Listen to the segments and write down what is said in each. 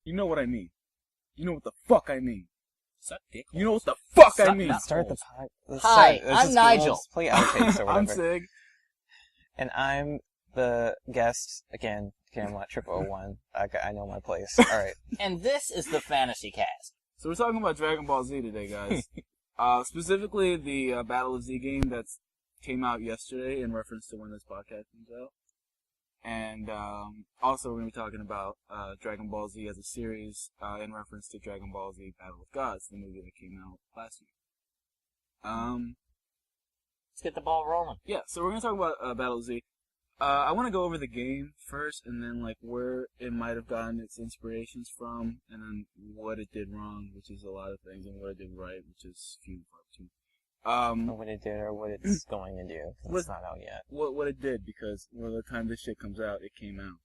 You know what I mean. You know what the fuck I mean. Suck dick. You know what the fuck I mean. Start the pod. Hi, I'm Nigel. Let's play outtakes or whatever. I'm Sig. And I'm the guest, again, Camelot 001. I know my place. Alright. And this is the PhantasyCast. So we're talking about Dragon Ball Z today, guys. Specifically the Battle of Z game that came out yesterday in reference to when this podcast comes out. And also we're going to be talking about Dragon Ball Z as a series in reference to Dragon Ball Z Battle of Gods, the movie that came out last year. Let's get the ball rolling. Yeah, so we're going to talk about Battle of Z. I want to go over the game first, and then like where it might have gotten its inspirations from, and then what it did wrong, which is a lot of things, and what it did right, which is few and far between. What it did or what it's going to do. It's not out yet. What it did, because by the time this shit comes out, it came out.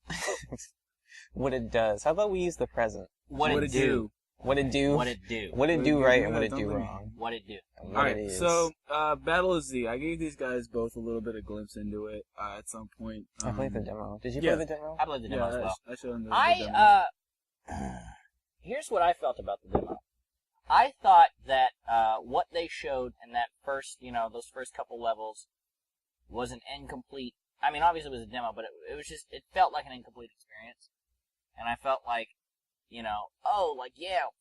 What it does. How about we use the present? What it do. What it do. What it do. What it do right and what it do wrong. What it do. Alright, so, Battle of Z. I gave these guys both a little bit of glimpse into it at some point. I played the demo. Did you play the demo? I played the demo as well. I showed them the demo. Here's what I felt about the demo. I thought that what they showed in that first, those first couple levels was an incomplete. I mean, obviously it was a demo, but it felt like an incomplete experience. And I felt like,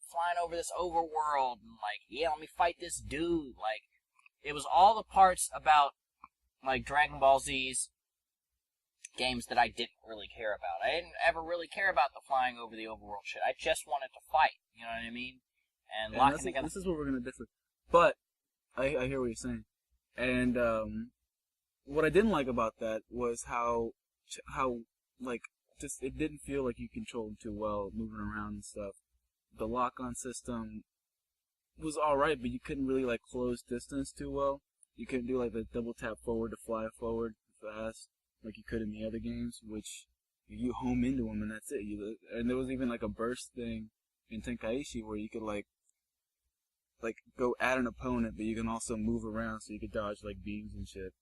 flying over this overworld, and let me fight this dude. It was all the parts about, Dragon Ball Z's games that I didn't really care about. I didn't ever really care about the flying over the overworld shit. I just wanted to fight, you know what I mean? And locking together. This is where we're going to differ. But, I hear what you're saying. And, what I didn't like about that was how just, it didn't feel like you controlled them too well, moving around and stuff. The lock-on system was alright, but you couldn't really, close distance too well. You couldn't do, the double tap forward to fly forward fast, like you could in the other games, which you home into them and that's it. And there was even, a burst thing in Tenkaichi where you could, go at an opponent, but you can also move around so you could dodge, beams and shit.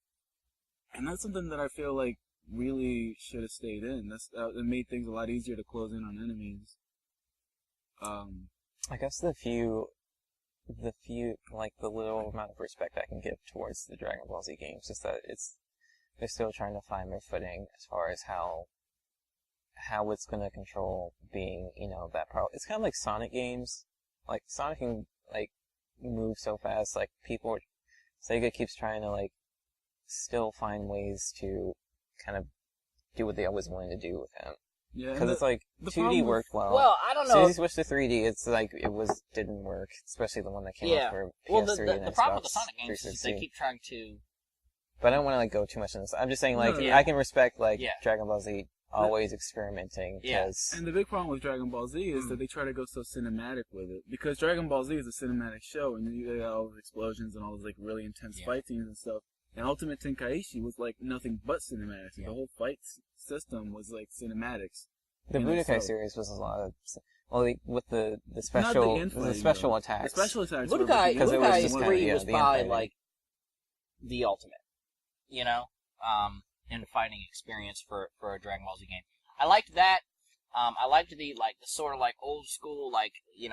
And that's something that I feel really should have stayed in. It made things a lot easier to close in on enemies. I guess the little amount of respect I can give towards the Dragon Ball Z games is that they're still trying to find their footing as far as how it's going to control being, that power. It's kind of like Sonic games. Sonic can, move so fast, Sega keeps trying to, still find ways to kind of do what they always wanted to do with him. Yeah, because it's 2D worked well. Well, I don't know. As soon as you switched to 3D, it's didn't work, especially the one that came out for PS3 and the Xbox problem with the Sonic games 360. is they keep trying to. But I don't want to go too much into this. I'm just saying No. I can respect Dragon Ball Z always experimenting. Yeah. And the big problem with Dragon Ball Z is that they try to go so cinematic with it, because Dragon Ball Z is a cinematic show, and you got all the explosions and all those really intense fight scenes and stuff. And Ultimate Tenkaichi was nothing but cinematics. The whole fight system was cinematics. The Budokai series was a lot of with the special attacks. The special attacks. Budokai 3 was probably the ultimate, in fighting experience for a Dragon Ball Z game. I liked that. I liked the sort of old school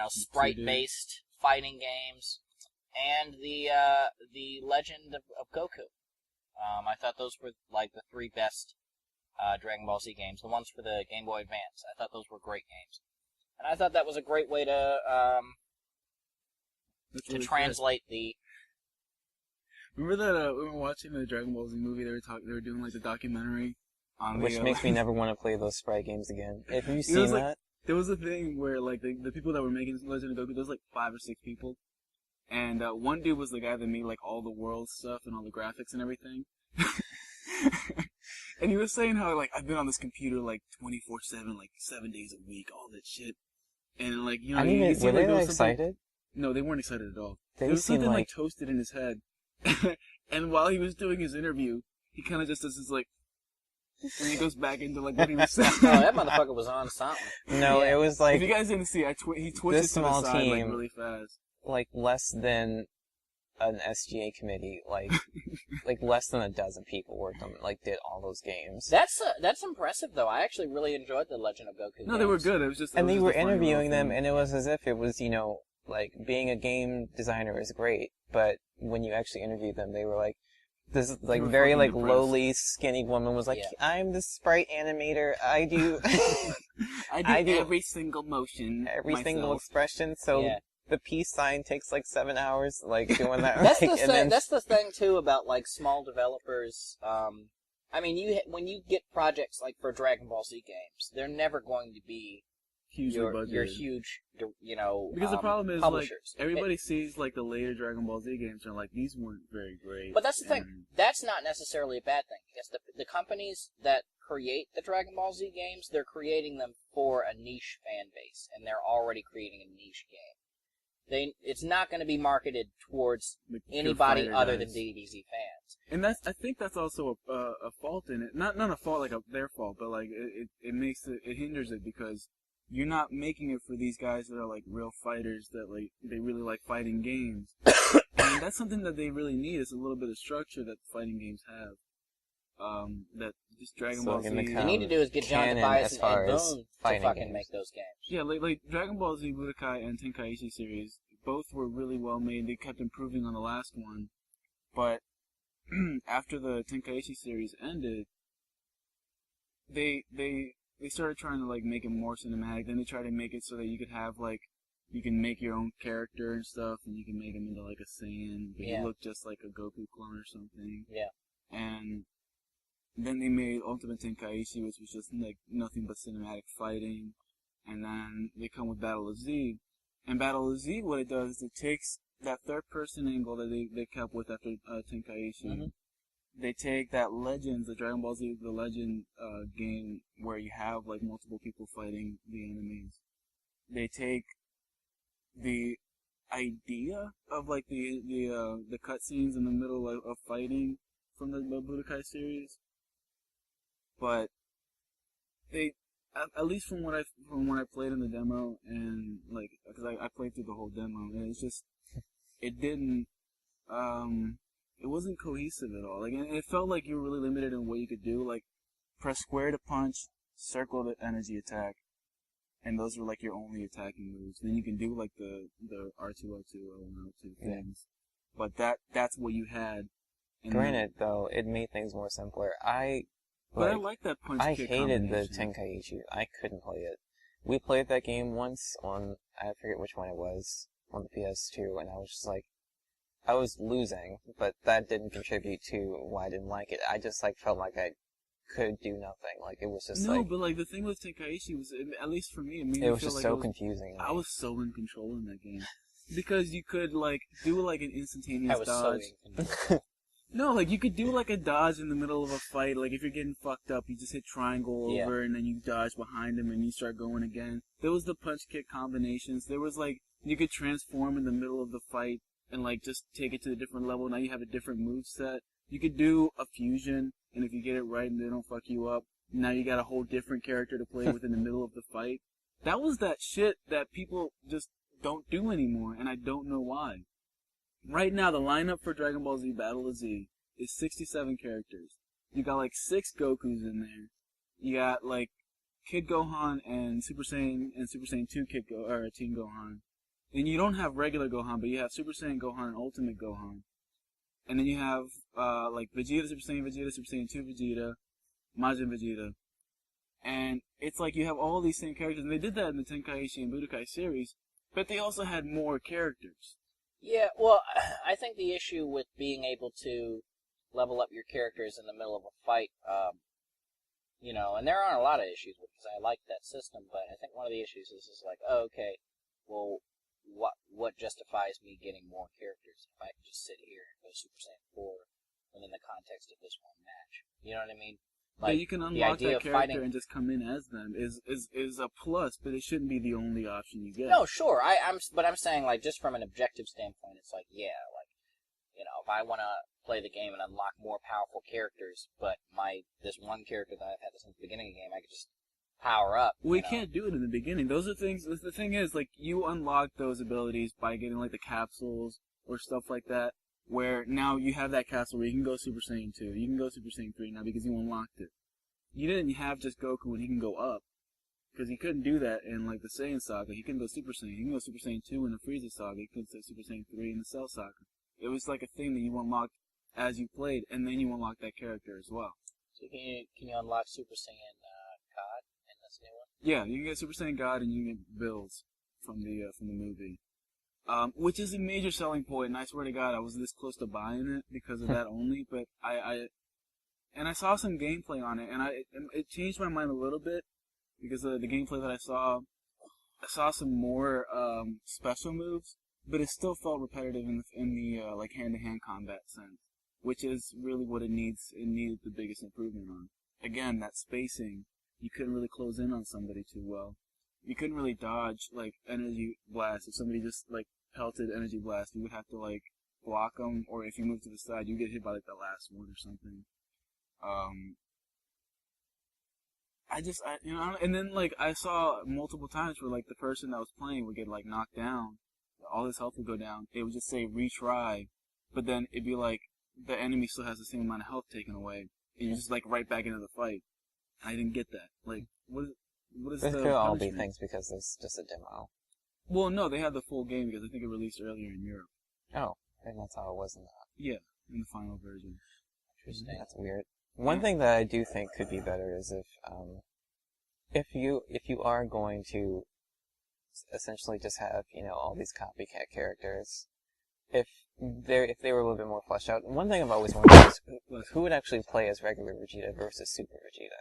sprite based fighting games. And the Legend of Goku. I thought those were the three best Dragon Ball Z games. The ones for the Game Boy Advance. I thought those were great games. And I thought that was a great way to translate the. Remember that we were watching the Dragon Ball Z movie? They were doing the documentary on which makes me never want to play those sprite games again. Have you seen that? There was a thing where the people that were making Legend of Goku, there was 5 or 6 people. And one dude was the guy that made all the world stuff and all the graphics and everything. And he was saying how I've been on this computer 24/7, 7 days a week, all that shit. And were they excited? No, they weren't excited at all. There was something toasted in his head. And while he was doing his interview, he kind of just does this and he goes back into what he was saying. No, that motherfucker was on something. No, it was if you guys didn't see, he twitched to the side really fast. Less than an SGA committee, like less than a dozen people worked on, did all those games. That's impressive, though. I actually really enjoyed the Legend of Goku No, games. they were good. It was just, and they were a funny interviewing little them, thing. and it was as if it was, being a game designer is great, but when you actually interviewed them, they were like, this They were very fucking depressed. lowly, skinny woman was like, Yeah. I'm the sprite animator. I do I do every single motion, every single myself. expression. So Yeah. the peace sign takes 7 hours, doing that. That's like, the and then that's the thing too about small developers. I mean, when you get projects like for Dragon Ball Z games, they're never going to be Hugely budgeted. your huge, Because the problem is, publishers. everybody sees, the later Dragon Ball Z games, and they're like, these weren't very great. But that's the thing. and- That's not necessarily a bad thing. Because the companies that create the Dragon Ball Z games, they're creating them for a niche fan base, and they're already creating a niche game. It's not going to be marketed towards pure anybody fighter other guys. than DBZ fans. And I think that's also a fault in it. Not a fault, their fault, but, it makes it hinders it because you're not making it for these guys that are, real fighters that, they really like fighting games. And that's something that they really need, is a little bit of structure that fighting games have. That just Dragon Ball Z... What they need to do is get John canon Tobias as far and Ed as Boon to fighting fucking games. make those games. Yeah, Dragon Ball Z Budokai and Tenkaichi series, both were really well made. They kept improving on the last one. But after the Tenkaichi series ended, they started trying to make it more cinematic. Then they tried to make it so that you could have you can make your own character and stuff, and you can make him into a Saiyan, but Yeah. he looked just like a Goku clone or something. Yeah. And then they made Ultimate Tenkaichi, which was just nothing but cinematic fighting. And then they come with Battle of Z. And Battle of Z, what it does is it takes that third-person angle that they kept with after Tenkaichi. Mm-hmm. They take that Legends, the Dragon Ball Z, the Legend game, where you have multiple people fighting the enemies. They take the idea of the cutscenes in the middle of fighting from the Budokai series, but they, at least from what I played in the demo, and because I played through the whole demo, and it's just it didn't it wasn't cohesive at all. It felt like you were really limited in what you could do. Press square to punch, circle to energy attack, and those were your only attacking moves. Then you can do the R2, L2, L1, L2 things, but that's what you had. And granted, though, it made things more simpler. I like that punch I kick hated the combination. Tenkaichi. I couldn't play it. We played that game once on, I forget which one it was, on the PS2, and I was just I was losing, but that didn't contribute to why I didn't like it. I just felt like I could do nothing. It was just No, but the thing with Tenkaichi was, at least for me, it made me it was feel just like so confusing. I was so in control in that game. Because you could, do, an instantaneous I was so dodge. inconvenient. No, you could do, a dodge in the middle of a fight. If you're getting fucked up, you just hit triangle Yeah. over, and then you dodge behind him, and you start going again. There was the punch-kick combinations. There was, you could transform in the middle of the fight, and, just take it to a different level. Now you have a different move set. You could do a fusion, and if you get it right and they don't fuck you up, now you got a whole different character to play with in the middle of the fight. That was that shit that people just don't do anymore, and I don't know why. Right now, the lineup for Dragon Ball Z Battle of Z is 67 characters. You got 6 Gokus in there. You got Kid Gohan and Super Saiyan 2 Teen Gohan. And you don't have regular Gohan, but you have Super Saiyan Gohan and Ultimate Gohan. And then you have Vegeta, Super Saiyan 2 Vegeta, Majin Vegeta. And it's you have all these same characters, and they did that in the Tenkaichi and Budokai series, but they also had more characters. Yeah, well, I think the issue with being able to level up your characters in the middle of a fight, and there aren't a lot of issues with it because I like that system, but I think one of the issues is okay, well, what justifies me getting more characters if I can just sit here and go Super Saiyan 4 within the context of this one match? You know what I mean? But you can unlock that character and just come in as them is a plus, but it shouldn't be the only option you get. No, sure. But I'm saying just from an objective standpoint, it's if I want to play the game and unlock more powerful characters, but this one character that I've had since the beginning of the game, I could just power up. We can't do it in the beginning. Those are things. The thing is, you unlock those abilities by getting the capsules or stuff like that. where now you have that castle where you can go Super Saiyan 2, you can go Super Saiyan 3 now because you unlocked it. You didn't have just Goku and he can go up, because he couldn't do that in like the Saiyan Saga. He couldn't go Super Saiyan. He can go Super Saiyan 2 in the Frieza Saga. He couldn't go Super Saiyan 3 in the Cell Saga. It was like a thing that you unlocked as you played, and then you unlocked that character as well. So can you unlock Super Saiyan God in this new one? Yeah, you can get Super Saiyan God and you can get Bills from the movie. Which is a major selling point, and I swear to God, I was this close to buying it because of that only, but I saw some gameplay on it, and it changed my mind a little bit, because the gameplay that I saw some more special moves, but it still felt repetitive in the like hand-to-hand combat sense, which is really what it needs. It needed the biggest improvement on. Again, that spacing, you couldn't really close in on somebody too well. You couldn't really dodge like energy blast. If somebody just like pelted energy blast, you would have to like block them, or if you move to the side, you get hit by like the last one or something. And then like I saw multiple times where like the person that was playing would get like knocked down, all his health would go down. It would just say retry, but then it'd be like the enemy still has the same amount of health taken away, and you're just like right back into the fight. I didn't get that. Like, what is This the could all be punishment? things because it's just a demo. Well, no, they had the full game because I think it released earlier in Europe. Oh, and that's how it was in that. Yeah, in the final version. Interesting. That's weird. One thing that I do think could be better is if you are going to essentially just have, you know, all these copycat characters, if they were a little bit more fleshed out. One thing I've always wondered is who would actually play as regular Vegeta versus Super Vegeta.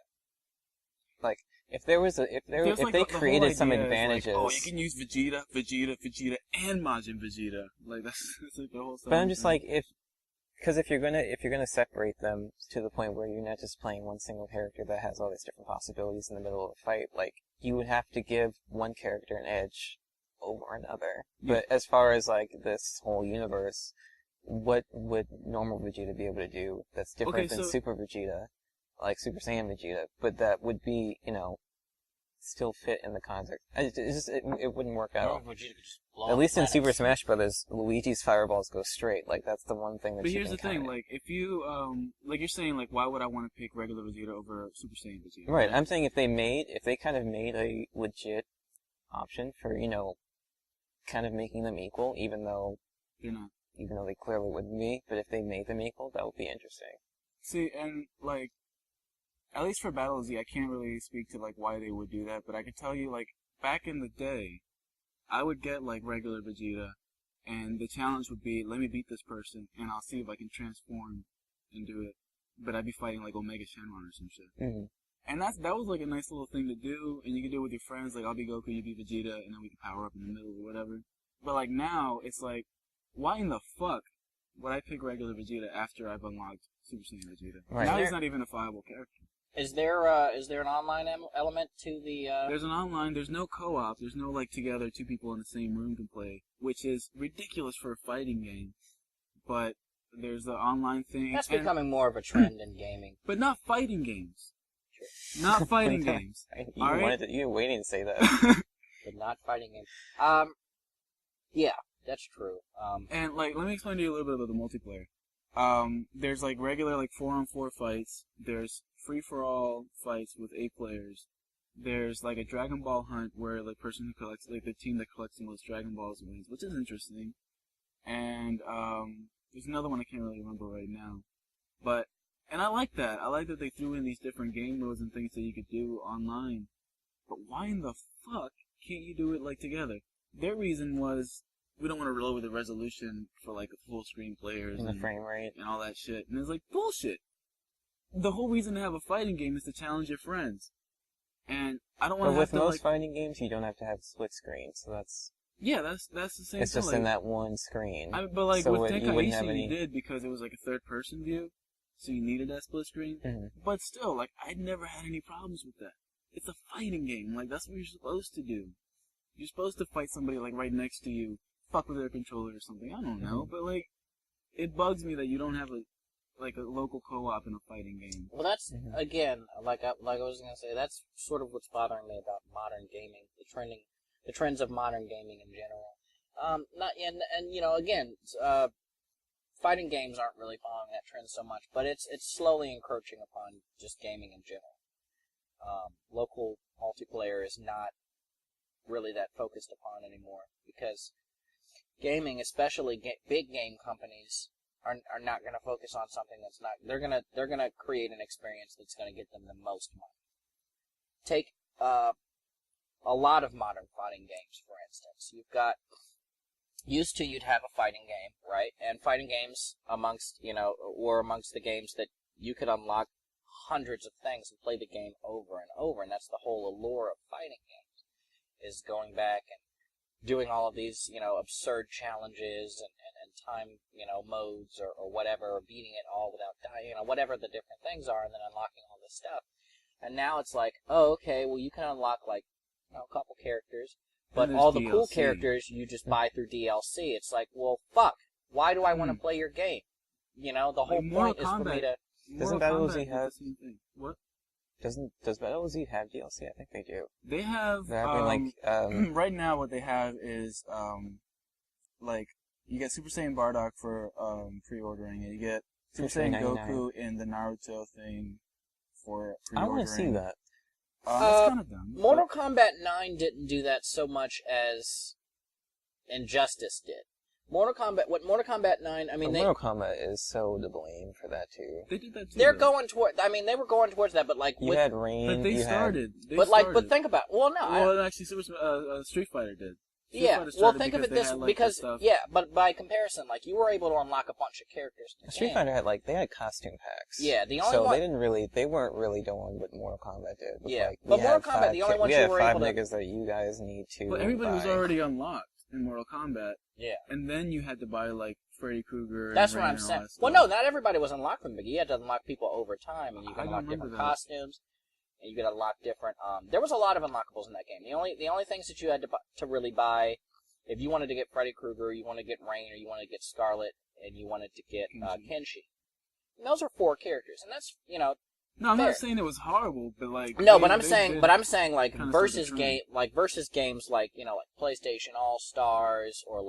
Like, if they created some advantages. Like, oh, you can use Vegeta, and Majin Vegeta. Like that's like the whole stuff. But I'm just like, because if you're gonna separate them to the point where you're not just playing one single character that has all these different possibilities in the middle of a fight, like you would have to give one character an edge over another. Yeah. But as far as like this whole universe, what would normal Vegeta be able to do that's different than Super Vegeta, like Super Saiyan Vegeta, but that would be, you know, still fit in the context? It wouldn't work out. Normal Vegeta could just blow At least in planets. Super Smash Brothers, Luigi's fireballs go straight. Like that's the one thing that. But you here's can the thing, kinda... like if you like you're saying, like why would I want to pick regular Vegeta over Super Saiyan Vegeta? Right. I'm saying if they kind of made a legit option for, you know, kind of making them equal, even though they're not. Even though they clearly wouldn't be, but if they made them equal, that would be interesting. See, and like, at least for Battle Z, I can't really speak to like why they would do that, but I can tell you, like, back in the day, I would get like regular Vegeta, and the challenge would be, let me beat this person, and I'll see if I can transform and do it. But I'd be fighting like Omega Shenron or some shit. Mm-hmm. And that was like a nice little thing to do, and you can do it with your friends, like I'll be Goku, you be Vegeta, and then we can power up in the middle or whatever. But like now, it's like, why in the fuck would I pick regular Vegeta after I've unlocked Super Saiyan Vegeta? Right. Now he's not even a viable character. Is there an online element to the? There's an online. There's no co-op. There's no like together two people in the same room can play, which is ridiculous for a fighting game. But there's the online thing. That's becoming more of a trend in gaming. But not fighting games. Not fighting games. You were waiting to say that. But not fighting games. Yeah. That's true. And like, let me explain to you a little bit about the multiplayer. There's like regular like 4-on-4 fights. There's free-for-all fights with 8 players. There's like a Dragon Ball hunt where the person who collects, like the team that collects the most Dragon Balls wins, which is interesting. And there's another one I can't really remember right now. And I like that. I like that they threw in these different game modes and things that you could do online. But why in the fuck can't you do it like together? Their reason was, we don't want to lower the resolution for like full screen players and the frame rate and all that shit. And it's like bullshit. The whole reason to have a fighting game is to challenge your friends. And I don't want to have to. But with most fighting games, you don't have to have split screen, so that's. Yeah, that's the same. It's thing. just in that one screen. But like so with Tenkaichi, any... you did because it was like a third person view, so you needed that split screen. Mm-hmm. But still, like I'd never had any problems with that. It's a fighting game. Like that's what you're supposed to do. You're supposed to fight somebody like right next to you. Fuck with their controller or something. I don't know, but like, it bugs me that you don't have a local co-op in a fighting game. Well, that's again, like I was gonna say, that's sort of what's bothering me about modern gaming, the trends of modern gaming in general. And you know, again, fighting games aren't really following that trend so much, but it's slowly encroaching upon just gaming in general. Local multiplayer is not really that focused upon anymore, because gaming, especially big game companies, are not going to focus on something that's not. They're gonna create an experience that's going to get them the most money. Take a lot of modern fighting games, for instance. You've got you'd have a fighting game, right? And fighting games were amongst the games that you could unlock hundreds of things and play the game over and over, and that's the whole allure of fighting games, is going back and doing all of these, absurd challenges and time, modes or whatever, or beating it all without dying, whatever the different things are, and then unlocking all this stuff. And now it's like, oh, okay, well, you can unlock, like, a couple characters, but all the cool characters you just buy through DLC. It's like, well, fuck, why do I want to play your game? The whole point is for me to... Doesn't BattleZ have... What? Does BattleZ have DLC? I think they do. They have, right now what they have is, you get Super Saiyan Bardock for, pre-ordering it. You get Super Saiyan Goku in the Naruto thing for pre-ordering. I want to see that. It's kind of dumb. Mortal Kombat 9 didn't do that so much as Injustice did. Mortal Kombat 9, Mortal Kombat is so to blame for that, too. They did that, too. They were going towards that, but, like... You had Rain, but they started. But think about it. Well, no. Well, actually, Street Fighter did. Think of it this, because, but by comparison, like, you were able to unlock a bunch of characters. Street Fighter had, they had costume packs. Yeah, the only one... they weren't really doing what Mortal Kombat did. But Mortal Kombat, the only ones you were able to... We had 5 niggas that you guys need to But everybody was already unlocked in Mortal Kombat. Yeah. And then you had to buy, Freddy Krueger. That's what I'm saying. Well, no, not everybody was unlocked from the beginning. You had to unlock people over time, and you could unlock different costumes, and you could unlock different... there was a lot of unlockables in that game. The only things that you had to really buy... If you wanted to get Freddy Krueger, you wanted to get Rain, or you wanted to get Scarlet, and you wanted to get Kenshi. And those are 4 characters, and that's, No, I'm not saying it was horrible, but No, but I'm saying versus games like, like PlayStation All-Stars, or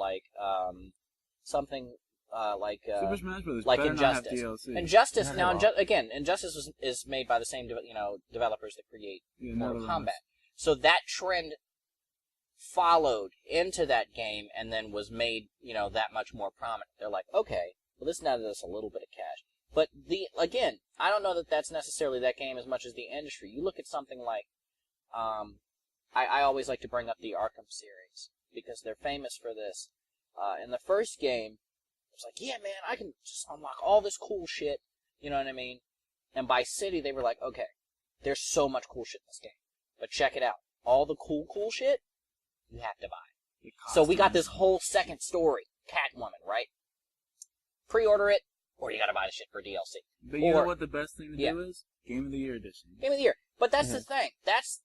something Super Smash Bros. Like Injustice. Injustice, Injustice is made by the same, developers that create Mortal Kombat. So that trend followed into that game and then was made, that much more prominent. They're like, okay, well, this netted us a little bit of cash. But again, I don't know that that's necessarily that game as much as the industry. You look at something like, I always like to bring up the Arkham series because they're famous for this. In the first game, it was like, yeah, man, I can just unlock all this cool shit. You know what I mean? And by City, they were like, okay, there's so much cool shit in this game. But check it out. All the cool shit, you have to buy. So we got this whole second story, Catwoman, right? Pre-order it, or you gotta buy the shit for DLC. But you know what the best thing to do is? Game of the Year edition. Game of the Year. But that's the thing. That's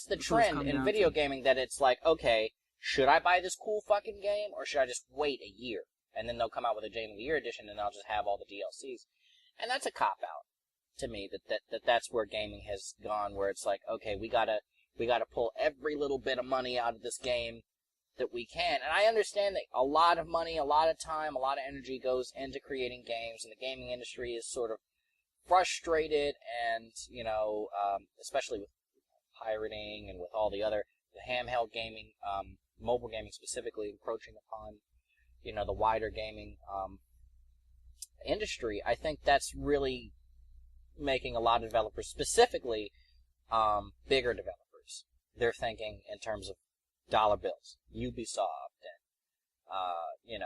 the trend in video gaming, that it's like, okay, should I buy this cool fucking game, or should I just wait a year? And then they'll come out with a Game of the Year edition, and I'll just have all the DLCs. And that's a cop-out to me, that's where gaming has gone, where it's like, okay, we gotta pull every little bit of money out of this game that we can. And I understand that a lot of money, a lot of time, a lot of energy goes into creating games, and the gaming industry is sort of frustrated, and, especially with pirating and with all the handheld gaming, mobile gaming specifically, encroaching upon, the wider gaming industry. I think that's really making a lot of developers, specifically bigger developers, they're thinking in terms of dollar bills. Ubisoft and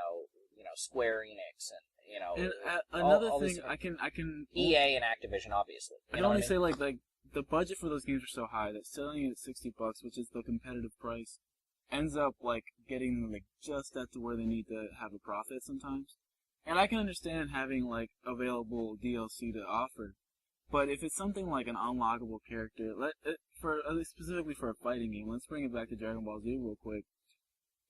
Square Enix and another all thing this, I can EA and Activision, obviously. I can only say like the budget for those games are so high that selling it at $60, which is the competitive price, ends up getting them just at to where they need to have a profit sometimes. And I can understand having available DLC to offer. But if it's something like an unlockable character, specifically for a fighting game, let's bring it back to Dragon Ball Z real quick.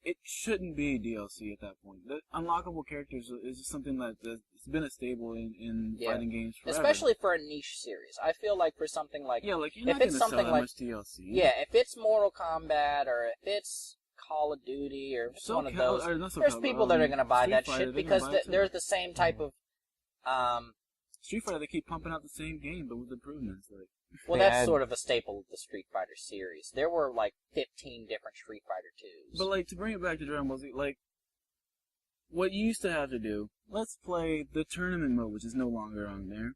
It shouldn't be DLC at that point. The unlockable characters is just something that's been a staple in fighting games forever. Especially for a niche series. I feel like for something like... Yeah, you're not going to sell that much DLC. Yeah, if it's Mortal Kombat, or if it's Call of Duty or So one of those. not There's people that are going to buy Street that Fighter, shit they're because gonna buy it too. they're the same type of. Street Fighter, they keep pumping out the same game, but with improvements. Like, Well, They that's had- sort of a staple of the Street Fighter series. There were like 15 different Street Fighter 2s. but like to bring it back to Dragon Ball Z, like what you used to have to do. Let's play the tournament mode, which is no longer on there.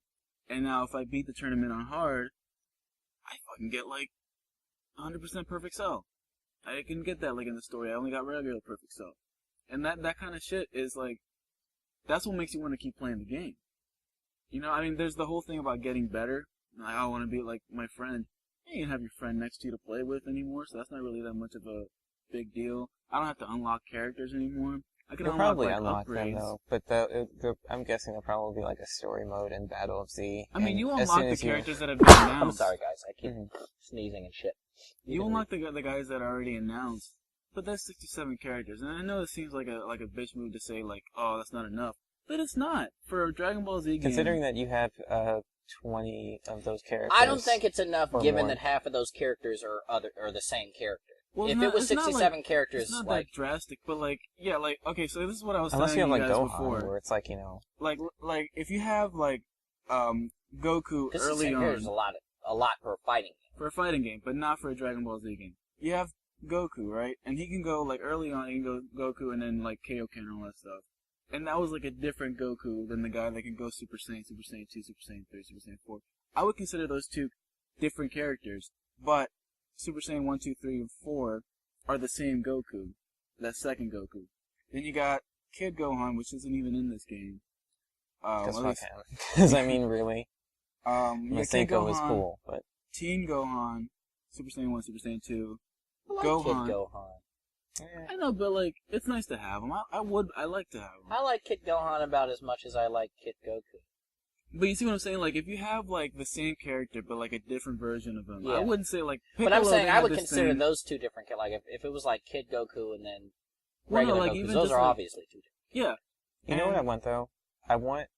And now, if I beat the tournament on hard, I fucking get like 100% perfect cell. I can get that like in the story. I only got regular perfect cell, and that kind of shit is like, that's what makes you want to keep playing the game. You know, I mean, there's the whole thing about getting better. Like, I want to be like my friend. You don't have your friend next to you to play with anymore, so that's not really that much of a big deal. I don't have to unlock characters anymore. I can You'll unlock probably like unlock them upgrades. though, but I'm guessing there'll probably be like a story mode in Battle of Z. I mean, and you as unlock soon the as you- characters that have been announced. I'm sorry, guys. I keep Mhm. sneezing and shit. You unlock the guys that are already announced, but that's 67 characters, and I know it seems like a bitch move to say like, oh, that's not enough, but it's not for a Dragon Ball Z game. Considering that you have 20 of those characters. I don't think it's enough, or given more. that half of those characters are the same character. Well, If it's it not- was it's not 67 like- characters, it's not like that drastic, but like, yeah, like, okay, so this is what I was Unless you telling have you like guys Gohan, before. where it's like, you know. Like if you have like Goku this early is, on there's a lot for a fighting game. for a fighting game, but not for a Dragon Ball Z game. You have Goku, right? And he can go like early on, he can go Goku and then like Kaioken and all that stuff. And that was like a different Goku than the guy that can go Super Saiyan 2, Super Saiyan 3, Super Saiyan 4. I would consider those two different characters, but Super Saiyan 1, 2, 3, and 4 are the same Goku. That second Goku. Then you got Kid Gohan, which isn't even in this game. Because at fuck least- him. Because I mean, really. you got Kid Masenko was Gohan, cool, but. Teen Gohan, Super Saiyan 1, Super Saiyan 2. I like Gohan. Kid Gohan. I know, but like, it's nice to have them. I like to have them. I like Kid Gohan about as much as I like Kid Goku. But you see what I'm saying? Like, if you have like the same character but like a different version of him, Yeah. I wouldn't say like. But I'm Piccolo, saying they I had would this consider thing- those two different. Like if it was like Kid Goku and then Well, no, regular like, Goku, even those just, are like- obviously two different. Yeah. You know what I And- want though? I want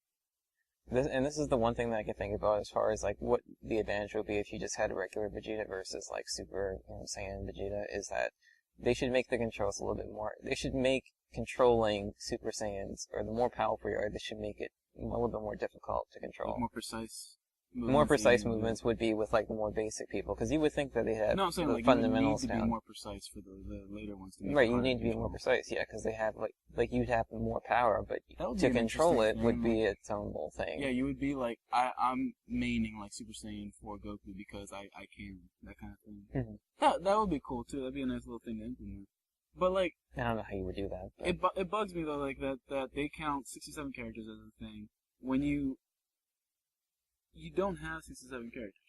this, and this is the one thing that I can think about as far as like what the advantage would be if you just had a regular Vegeta versus like Super Saiyan Vegeta, is that they should make the controls a little bit more. They should make controlling Super Saiyans, or the more powerful you are, they should make it a little bit more difficult to control. Like more precise. More precise even, movements would be with like the more basic people, because you would think that they had No, I'm saying the like fundamentals you would need to down. be more precise for the later ones. To make Right, it you harder need to be more control. precise, yeah, because they have like you'd have more power, but That would be to an control it interesting would thing, be its own little thing. Yeah, you would be like, I'm maining like Super Saiyan 4 Goku because I can, that kind of thing. Mhm. That would be cool too. That'd be a nice little thing to implement. But like, I don't know how you would do that. But it bugs me though, like that they count 67 characters as a thing when you don't have 67 characters.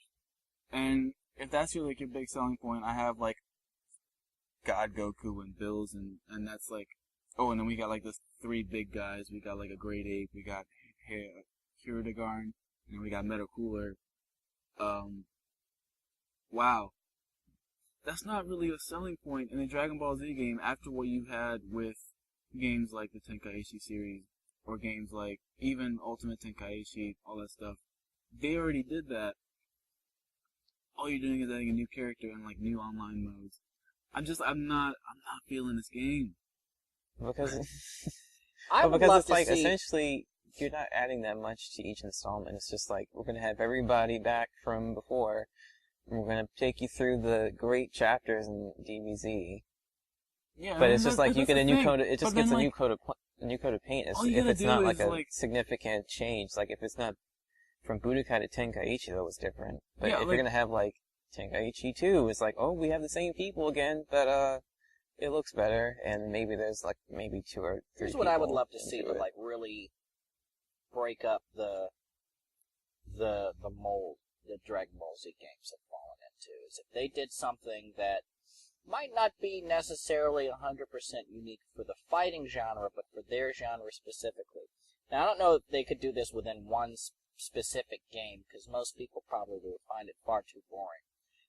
And if that's your like your big selling point, I have like God Goku and Bills and that's like, oh, and then we got like this 3 big guys. We got like a Great Ape. We got Hiradegarn, and we got Metal Cooler. Wow. That's not really a selling point in a Dragon Ball Z game after what you had with games like the Tenkaichi series, or games like even Ultimate Tenkaichi, all that stuff. They already did that. All you're doing is adding a new character and like new online modes. I'm not feeling this game. because I but would because love it's to like see. essentially you're not adding that much to each installment. It's just like we're gonna have everybody back from before, and we're gonna take you through the great chapters in DBZ. Yeah, But it's just like you get a new coat. It just But gets then, a new like, coat of a new coat of paint. all you If gotta it's do not like is, a like- significant change, like if it's not from Budokai to Tenkaichi, that was different. But Yeah, if like- you're gonna have like Tenkaichi 2, it's like, oh, we have the same people again, but it looks better, and maybe there's like maybe 2 or 3. Here's what I would people love to see into to it. like really break up the mold that Dragon Ball Z games have fallen into, is if they did something that might not be necessarily 100% unique for the fighting genre, but for their genre specifically. Now, I don't know if they could do this within one specific game, because most people probably would find it far too boring.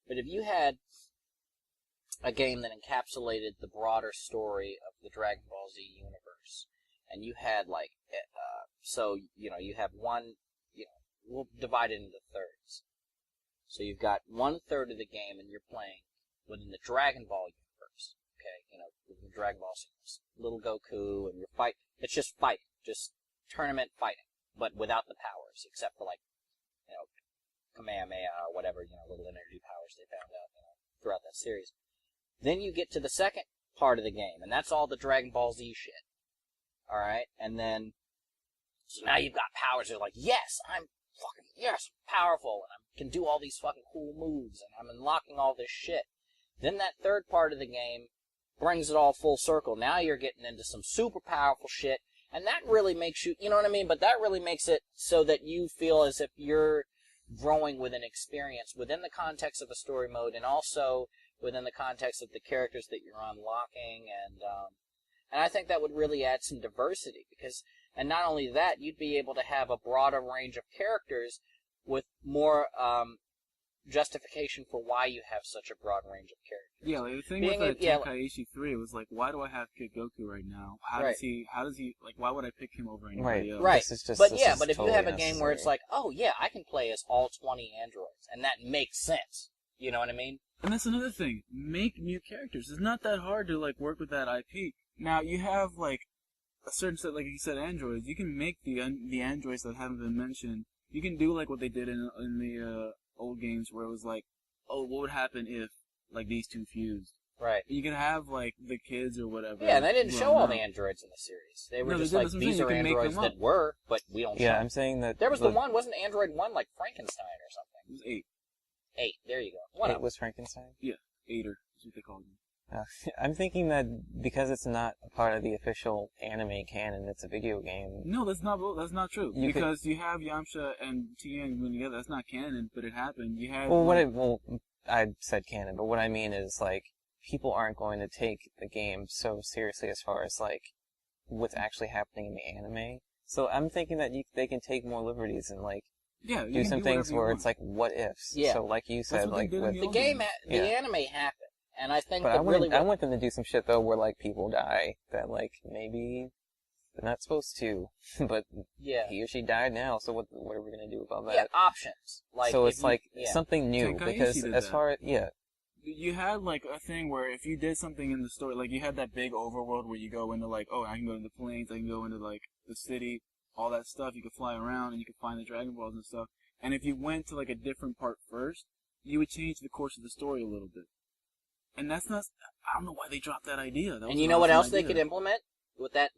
But if you had a game that encapsulated the broader story of the Dragon Ball Z universe, and you had like, so, you know, you have one, you know, we'll divide it into thirds. So you've got 1/3 of the game and you're playing within the Dragon Ball universe, okay, the Dragon Ball series, little Goku, and it's just fighting, just tournament fighting, but without the powers, except for, like, Kamehameha or whatever, little energy powers they found out, throughout that series. Then you get to the second part of the game, and that's all the Dragon Ball Z shit. Alright? And then, so now you've got powers. You're like, yes, I'm powerful, and I can do all these fucking cool moves, and I'm unlocking all this shit. Then that third part of the game brings it all full circle. Now you're getting into some super powerful shit, and that really makes you, you know what I mean? But that really makes it so that you feel as if you're growing with an experience within the context of a story mode, and also within the context of the characters that you're unlocking, and I think that would really add some diversity, because, and not only that, you'd be able to have a broader range of characters with more justification for why you have such a broad range of characters. Yeah, like the thing with Tenkaichi 3, it was like, why do I have Kid Goku right now? How does he, like, why would I pick him over anybody else? Right, but if totally you have a game where it's like, oh yeah, I can play as all 20 androids, and that makes sense. You know what I mean? And that's another thing. Make new characters. It's not that hard to, like, work with that IP. Now, you have, like, a certain set, like you said, androids. You can make the androids that haven't been mentioned. You can do, like, what they did in the old games, where it was like, oh, what would happen if, like, these two fused? Right. You can have, like, the kids or whatever. Yeah, and they didn't show all the androids in the series. They were just like, these are androids that were, but we don't show. Yeah, I'm saying that... There was the one, wasn't Android 1 like Frankenstein or something? It was 8. 8, there you go. 8 was Frankenstein? Yeah, 8er, is what they called him. I'm thinking that because it's not a part of the official anime canon, it's a video game. No, that's not true. Because you have Yamcha and Tien going together. That's not canon, but it happened. You had... I said canon, but what I mean is, like, people aren't going to take the game so seriously as far as, like, what's actually happening in the anime. So I'm thinking that they can take more liberties and, like, do some things where it's like, what ifs. Yeah. So, like you said, like, with the anime happened. And I think I want them to do some shit, though, where, like, people die that, like, maybe they're not supposed to, but he or she died now, so what are we going to do about that? Yeah, options. Like, so it's, something new, because as far as, you had, like, a thing where if you did something in the story, like, you had that big overworld where you go into, like, oh, I can go to the plains, I can go into, like, the city, all that stuff, you could fly around, and you could find the Dragon Balls and stuff, and if you went to, like, a different part first, you would change the course of the story a little bit. And that's not, I don't know why they dropped that idea. And you know what else they could implement with that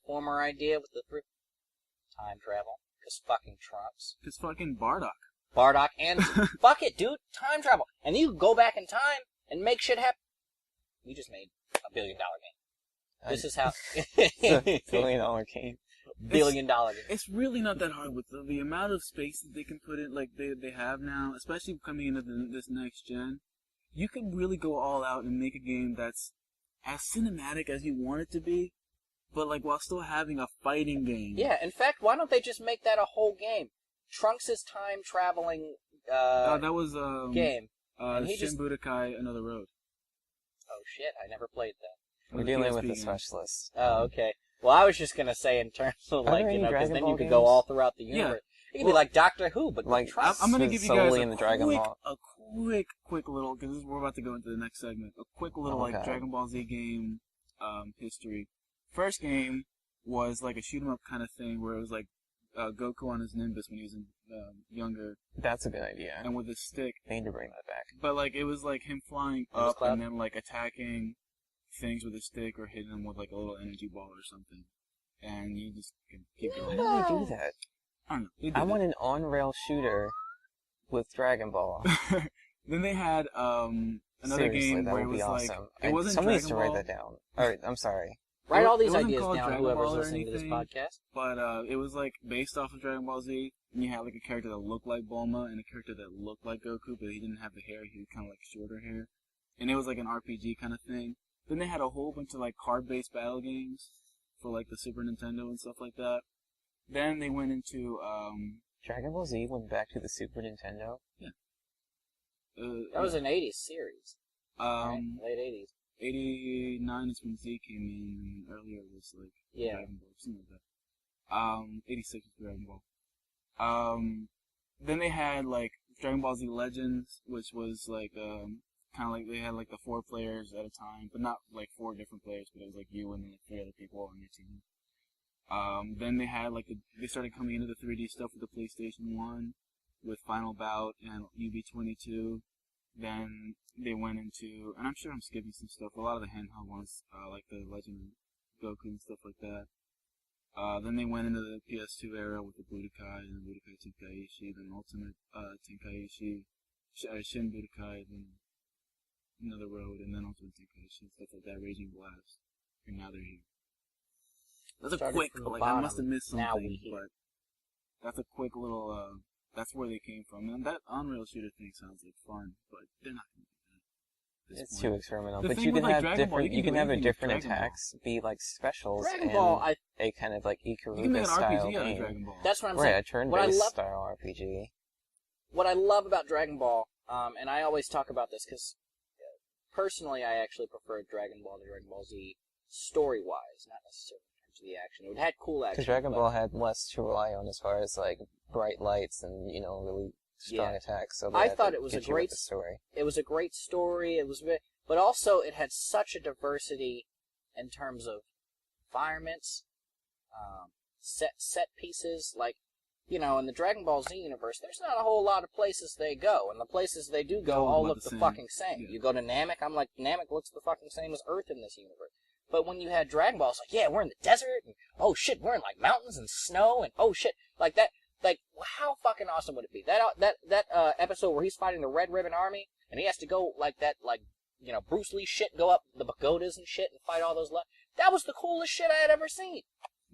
former idea with the time travel? Because fucking Trunks. Because fucking Bardock. Bardock and fuck it, dude, time travel. And you go back in time and make shit happen. We just made $1 billion game. This is how. $1 billion game. $1 billion game. It's really not that hard with the amount of space that they can put in, like they have now, especially coming into this next gen. You can really go all out and make a game that's as cinematic as you want it to be, but like while still having a fighting game. Yeah, in fact, why don't they just make that a whole game? Trunks' time traveling that was game. Shin Budokai Another Road. Oh shit, I never played that. We're dealing with a specialist. Oh, okay. Well, I was just gonna say in terms of like, because then you could go all throughout the universe. It could be like Doctor Who, but like I'm gonna give you guys a quick little, because we're about to go into the next segment. A quick little Dragon Ball Z game history. First game was like a shoot 'em up kind of thing where it was like Goku on his Nimbus when he was younger. That's a good idea. And with his stick. They need to bring that back. But like it was like him flying up and then like attacking things with a stick or hitting them with like a little energy ball or something. And you just can keep going. Why do they do that? I don't know. I want an on-rail shooter with Dragon Ball. Then they had another game where it was like it wasn't somebody Dragon needs to Ball. write that down. Alright, I'm sorry. Write all these ideas down, Dragon whoever's Ball listening to this podcast. But it was like based off of Dragon Ball Z, and you had like a character that looked like Bulma and a character that looked like Goku, but he didn't have the hair. He had kind of like shorter hair, and it was like an RPG kind of thing. Then they had a whole bunch of like card-based battle games for like the Super Nintendo and stuff like that. Then they went into Dragon Ball Z went back to the Super Nintendo? Yeah. That was an 80s series. Right? Late 80s. 89 is when Z came in, and earlier was like Dragon Ball, something like that. 86 was Dragon Ball. Then they had like Dragon Ball Z Legends, which was like kind of like they had like the 4 players at a time, but not like 4 different players, but it was like you and then like 3 other people on your team. Then they had like they started coming into the 3D stuff with the PlayStation 1 with Final Bout and UB22. Then they went into, and I'm sure I'm skipping some stuff, a lot of the handheld ones, like the Legend of Goku and stuff like that. Then they went into the PS2 era with the Budokai and Budokai Tenkaichi, then Ultimate Tenkaichi, Shin Budokai, then Another Road, and then Ultimate Tenkaichi, stuff like that, Raging Blast. And now they're here. That's a quick, like, I must have missed something, but that's a quick little, that's where they came from. And that Unreal shooter thing sounds like fun, but they're not going to do that. It's too experimental. The But thing you with, can like, have Dragon Ball, different, you you can can do have a anything with different Dragon Ball. attacks be like specials Dragon and Ball, a kind of like You can make Ikaruga an style RPG out of game. Dragon Ball. That's what I'm Right, saying. a turn-based style RPG. What I love about Dragon Ball, and I always talk about this because personally I actually prefer Dragon Ball to Dragon Ball Z story-wise, not necessarily in terms of the action. It had cool action. Because Dragon Ball had less to rely on as far as like bright lights and really strong attacks. So I thought it was a great story. It was a great story. It was, but also it had such a diversity in terms of environments, set pieces. Like, in the Dragon Ball Z universe, there's not a whole lot of places they go, and the places they do go all look the fucking same. Yeah. You go to Namek, I'm like, Namek looks the fucking same as Earth in this universe. But when you had Dragon Ball, it's like, yeah, we're in the desert, and oh shit, we're in like mountains and snow, and oh shit, like that. Like, how fucking awesome would it be? That episode where he's fighting the Red Ribbon Army, and he has to go like that, like, Bruce Lee shit, go up the pagodas and shit, and fight all those. That was the coolest shit I had ever seen.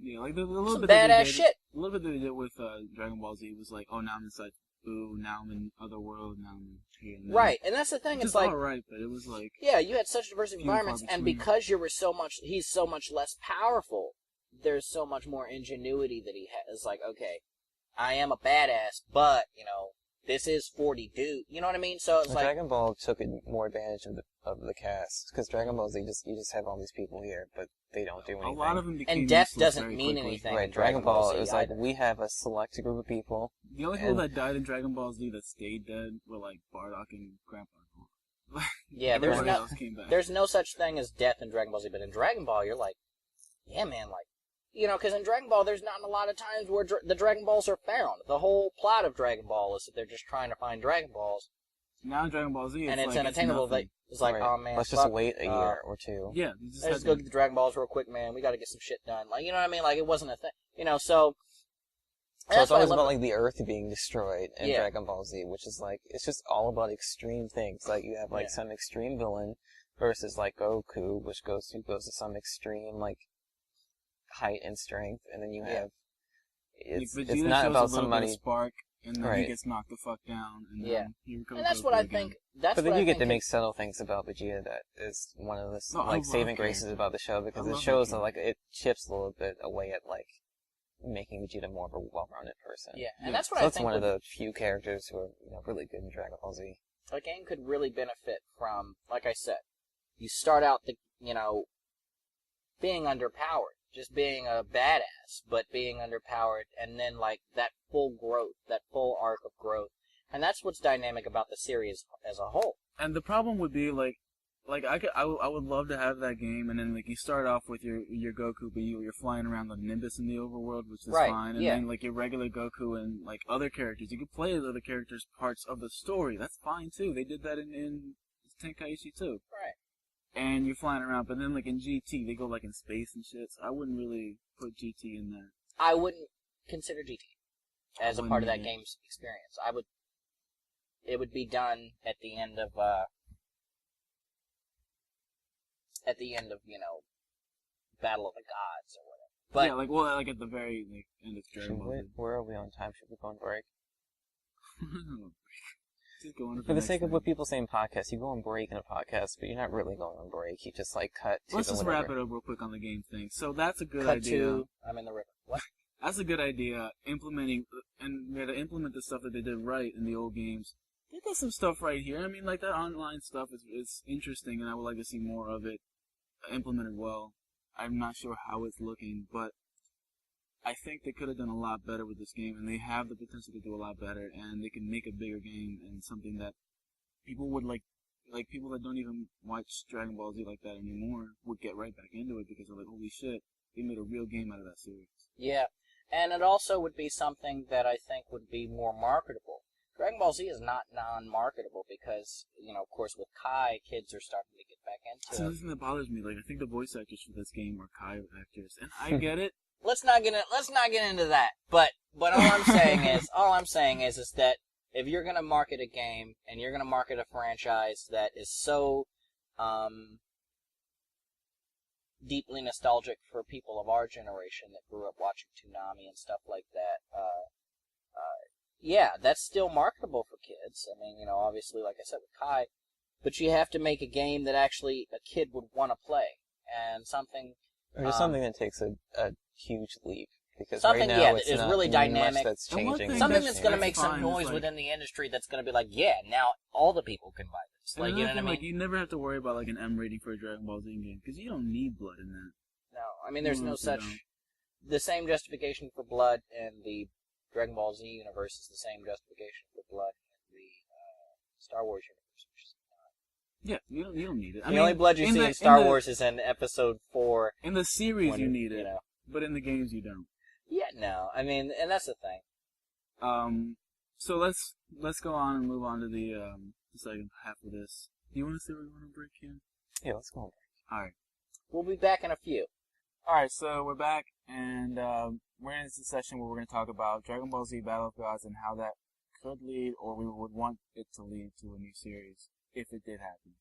Yeah, like the little Some bit that badass they did, shit. A little bit that they did with Dragon Ball Z was like, oh, now I'm inside Boo, now I'm in Otherworld, now I'm here. And Right, and that's the thing. It's like, alright, but it was like, yeah, you had such diverse few and environments, far and between. because he's so much less powerful. There's so much more ingenuity that he has. Like, okay, I am a badass, but this is 40 dude. You know what I mean? So it's like Dragon Ball took more advantage of the cast because Dragon Ball Z you just have all these people here, but they don't do anything. a lot of them became and death useless doesn't very mean quickly. anything. Right, in Dragon Ball Z it was like either. we have a select group of people. The only people that died in Dragon Ball Z that stayed dead were like Bardock and Grandpa. Yeah, Everybody else came back. there's no such thing as death in Dragon Ball Z, but in Dragon Ball, you're like, yeah, man, like, because in Dragon Ball, there's not a lot of times where the Dragon Balls are found. The whole plot of Dragon Ball is that they're just trying to find Dragon Balls. Now in Dragon Ball Z, and it's like, unattainable. It's like, Right. oh man, Let's fuck, just wait a year or two. Yeah, you just let's had go to- get the Dragon Balls real quick, man. We got to get some shit done. Like, you know what I mean? Like, it wasn't a thing. So. So it's what I always love about like the Earth being destroyed in Yeah. Dragon Ball Z, which is like it's just all about extreme things. Like you have like some extreme villain versus like Goku, which goes to some extreme like height and strength, and then you have it's Vegeta not shows about a little bit somebody. of spark, and then he Right. gets knocked the fuck down, and Yeah. then here comes And that's Goku what I again. think. That's But then what you I get think to is- make subtle things about Vegeta that is one of the No, I love saving that graces character. about the show because I it love shows that that like it chips a little bit away at like making Vegeta more of a well-rounded person. Yeah, and Yeah. that's what So I that's think one of would- the few characters who are really good in Dragon Ball Z. a game could really benefit from, like I said, you start out being underpowered, just being a badass, but being underpowered, and then like that full growth, that full arc of growth, and that's what's dynamic about the series as a whole. And the problem would be like I would love to have that game, and then like you start off with your Goku, but you're flying around the Nimbus in the overworld, which is Right, fine, and yeah. then like your regular Goku and like other characters, you could play as other characters parts of the story. That's fine too. They did that in Tenkaichi too. Right. And you're flying around, but then like in GT, they go like in space and shit. So I wouldn't really put GT in there. I wouldn't consider GT as a part of that Wouldn't game's experience. It would be done at the end of Battle of the Gods or whatever. But yeah, like at the very end of Dragon Ball. Where are we on time? Should we go on break? Just go on to For the next sake of thing. what people say in podcasts, you go on break in a podcast, but you're not really going on break. You just like cut to Let's the just whatever. wrap it up real quick on the game thing. So that's a good cut idea. to I'm in the river. What? That's a good idea. Implementing and we had to implement the stuff that they did right in the old games. They got some stuff right here. I mean, like that online stuff is interesting, and I would like to see more of it implemented well. I'm not sure how it's looking, but I think they could have done a lot better with this game, and they have the potential to do a lot better, and they can make a bigger game and something that people would like like people that don't even watch Dragon Ball Z like that anymore would get right back into it because they're like, holy shit, they made a real game out of that series. Yeah, and it also would be something that I think would be more marketable. Dragon Ball Z is not non-marketable because, of course, with Kai, kids are starting to get back into That's it. the thing that bothers me. Like, I think the voice actors for this game are Kai actors, and I get it. Let's not get into that. But all I'm saying is that if you're gonna market a game and you're gonna market a franchise that is so deeply nostalgic for people of our generation that grew up watching Toonami and stuff like that, yeah, that's still marketable for kids. I mean, obviously, like I said with Kai, but you have to make a game that actually a kid would want to play, and something. Or just something that takes a huge leap. Because something, right now that it's is not really dynamic. much that's changing. Something that's going to make some fine, noise like, within the industry that's going to be like, yeah, now all the people can buy this. Like, you know what I mean? Like, you never have to worry about like an M rating for a Dragon Ball Z game because you don't need blood in that. No, I mean, there's no such. Don't. The same justification for blood in the Dragon Ball Z universe is the same justification for blood in the Star Wars universe. Which is yeah, you don't need it. the only blood you see in Star Wars is in Episode 4. In the series, you need it, you know. but in the games, you don't. Yeah, no, I mean, and that's the thing. So let's go on and move on to the second half of this. Do you want to say we want to break here? Yeah, let's go on break. All right. We'll be back in a few. All right, so we're back, and we're in this session where we're going to talk about Dragon Ball Z Battle of Gods and how that could lead, or we would want it to lead to a new series if it did happen.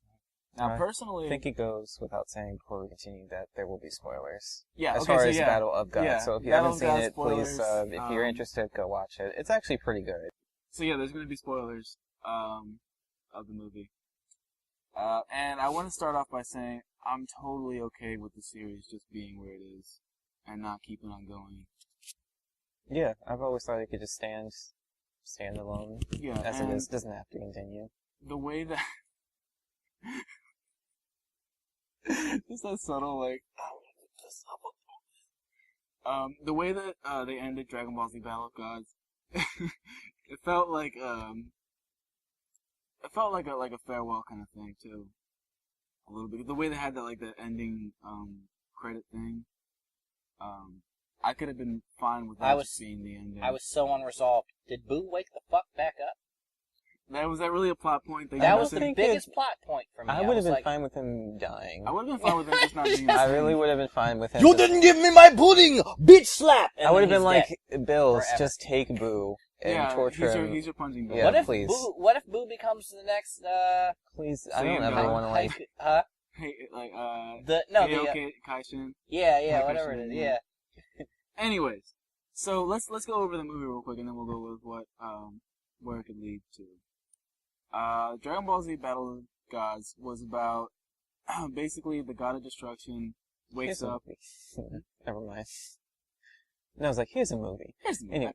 Now, personally, I think it goes without saying before we continue that there will be spoilers. Yeah, as far as Battle of Gods. Yeah, so if you Battle haven't seen of Gods it, please, spoilers, if you're interested, go watch it. It's actually pretty good. So yeah, there's going to be spoilers of the movie. And I want to start off by saying I'm totally okay with the series just being where it is and not keeping on going. Yeah, I've always thought it could just stand alone. Yeah, as it is. Doesn't have to continue. The way that just that subtle like the way that they ended Dragon Ball Z Battle of Gods, it felt like a farewell kind of thing too, a little bit. The way they had that ending credit thing, I could have been fine with that just being the ending. I was so unresolved. Did Boo wake the fuck back up? Was that really a plot point? That was the biggest plot point for me. I would have been fine with him dying. I would have been fine with him just not being. I really would have been fine with him. You didn't give me my pudding, bitch slap. I would have been like, Bills, just take Boo and torture him. He's your punching bag. Yeah, please. What if Boo becomes the next? Please, I don't ever want to like. Huh? Hey, Kaishin. Yeah, whatever it is. Yeah. Anyways, so let's go over the movie real quick, and then we'll go with what where it could lead to. Dragon Ball Z Battle of Gods was about basically the God of Destruction wakes up. Never mind. And I was like, here's a movie. Anyway,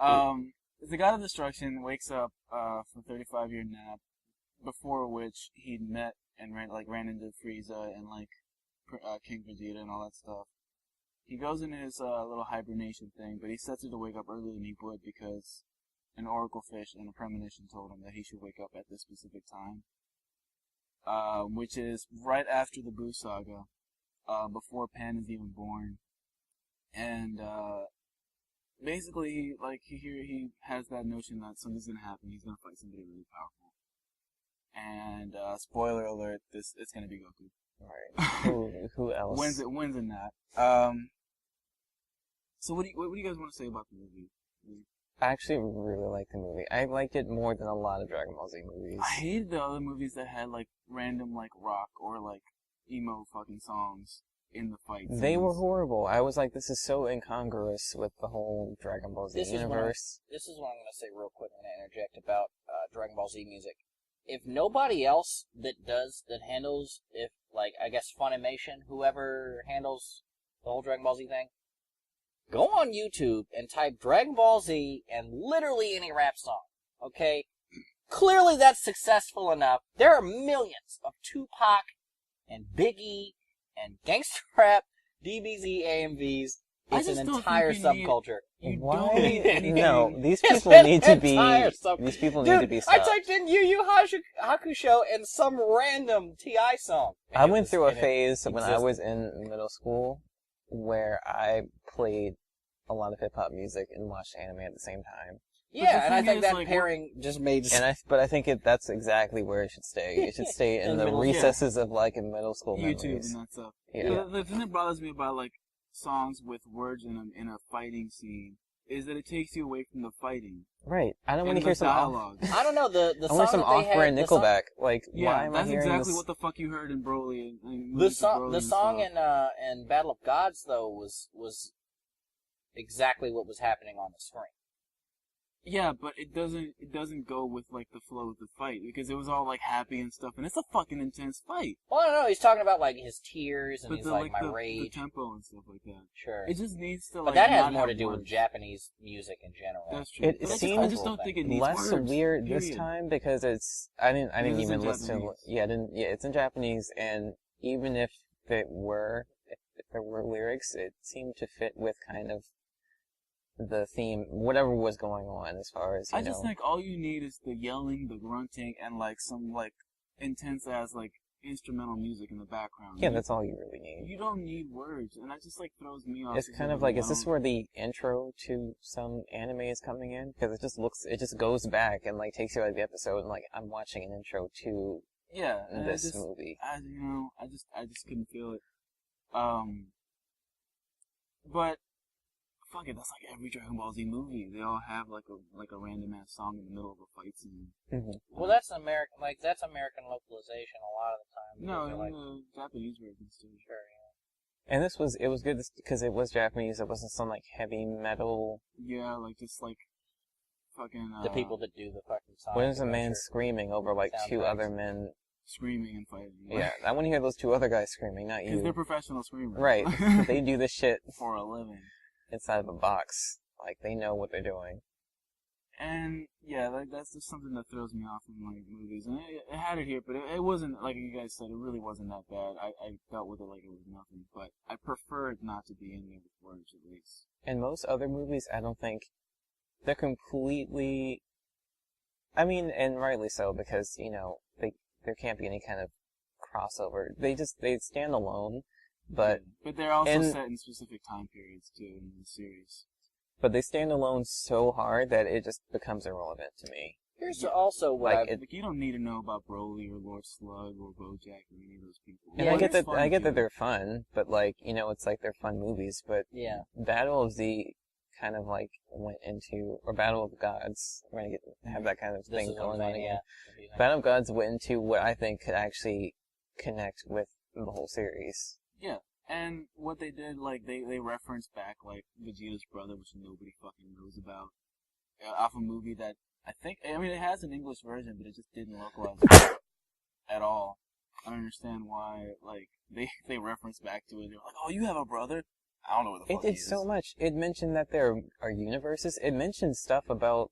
the God of Destruction wakes up from 35-year nap, before which he met and ran into Frieza and King Vegeta and all that stuff. He goes in his little hibernation thing, but he sets it to wake up earlier than he would because an oracle fish and a premonition told him that he should wake up at this specific time, which is right after the Buu Saga, before Pan is even born, and basically he has that notion that something's gonna happen. He's gonna fight somebody really powerful, and spoiler alert: it's gonna be Goku. Right. Who else wins in that? So what do you guys want to say about the movie? I actually really like the movie. I liked it more than a lot of Dragon Ball Z movies. I hated the other movies that had random rock or emo fucking songs in the fights. They were horrible. I was like, this is so incongruous with the whole Dragon Ball Z universe. This is what I'm going to say real quick. I'm going to interject about Dragon Ball Z music. If nobody else that handles, I guess Funimation, whoever handles the whole Dragon Ball Z thing, go on YouTube and type Dragon Ball Z and literally any rap song, okay? Clearly that's successful enough. There are millions of Tupac and Biggie and gangster rap DBZ AMVs It's an entire subculture. Don't need anything. No, these It's people an need to be. entire sub- These people Dude, need to be I stopped. typed in Yu Yu Hakusho and some random T.I. song. I And it went was- through a and it phase when I existed. was in middle school where I played a lot of hip hop music and watched anime at the same time. Yeah, and I thing think is, that like, pairing just made But I think that's exactly where it should stay. It should stay in In the middle- recesses of like in middle school YouTube memories. and that stuff. Yeah. But the thing that bothers me about like songs with words in a fighting scene is that it takes you away from the fighting. Right. I don't want and to hear the some dialogue. I don't know, the I song want some that they off-brand had... the song- Nickelback. Like, why Yeah, am I that's hearing exactly this? what the fuck you heard in Broly and The song in Battle of Gods, though, was exactly what was happening on the screen. Yeah, but it doesn't go with like the flow of the fight because it was all like happy and stuff, and it's a fucking intense fight. Well, I don't know, he's talking about, like, his tears and But he's the, like, my the rage. tempo and stuff like that. Sure. It just needs to But like. that has not more to have do with words. Japanese music in general. That's true. It But seems I just don't think it needs less words, weird this period. time because I didn't It is even in listen to Japanese. it's in Japanese, and even if there were lyrics, it seemed to fit with kind of the theme, whatever was going on as far as I just think all you need is the yelling, the grunting, and like some like intense ass like instrumental music in the background. yeah, that's all you really need. You don't need words, and that just like throws me off. It's because kind of I'm like, I is this don't- where the intro to some anime is coming in? Because it just goes back and like takes you out of the episode, and like I'm watching an intro to Yeah, and this movie. I just couldn't feel it. But fuck it, that's like every Dragon Ball Z movie. They all have like a random ass song in the middle of a fight scene. Mm-hmm. Well, that's American localization a lot of the time. No, They're in like, the Japanese versions too. sure, yeah. And it was good because it was Japanese. It wasn't some like heavy metal. Yeah, like just like fucking The people that do the fucking songs. When there's a I'm man sure. screaming over like two Soundtracks. other men. screaming and fighting. Yeah, I want to hear those two other guys screaming, not Because they're you. professional screamers. Right. They do this shit for a living. inside of a box. Like, they know what they're doing. And yeah, like that's just something that throws me off in like movies. And it had it here, but it wasn't like you guys said. It really wasn't that bad. I dealt with it like it was nothing. But I prefer it not to be in there with words at least. And most other movies, I don't think they're completely. I mean, and rightly so, because there can't be any kind of crossover. They stand alone, but they're also and- set in specific time periods too in the series. they stand alone so hard that it just becomes irrelevant to me. Here's also what Like, I've... Like you don't need to know about Broly or Lord Slug or BoJack or any of those people. And Yeah, I get it's that fun I get too. that they're fun, but like, it's like they're fun movies, but Yeah. Battle of Z kind of like went into, or Battle of the Gods, we're gonna have that kind of This thing is what I'm going on saying, again. yeah. Battle of Gods went into what I think could actually connect with the whole series. Yeah, and what they did, like, they referenced back, like, Vegeta's brother, which nobody fucking knows about, off a movie that, it has an English version, but it just didn't localize it at all. I don't understand why, like, they referenced back to it, they're like, oh, you have a brother? I don't know what the It fuck he did is. so much. It mentioned that there are universes. It mentioned stuff about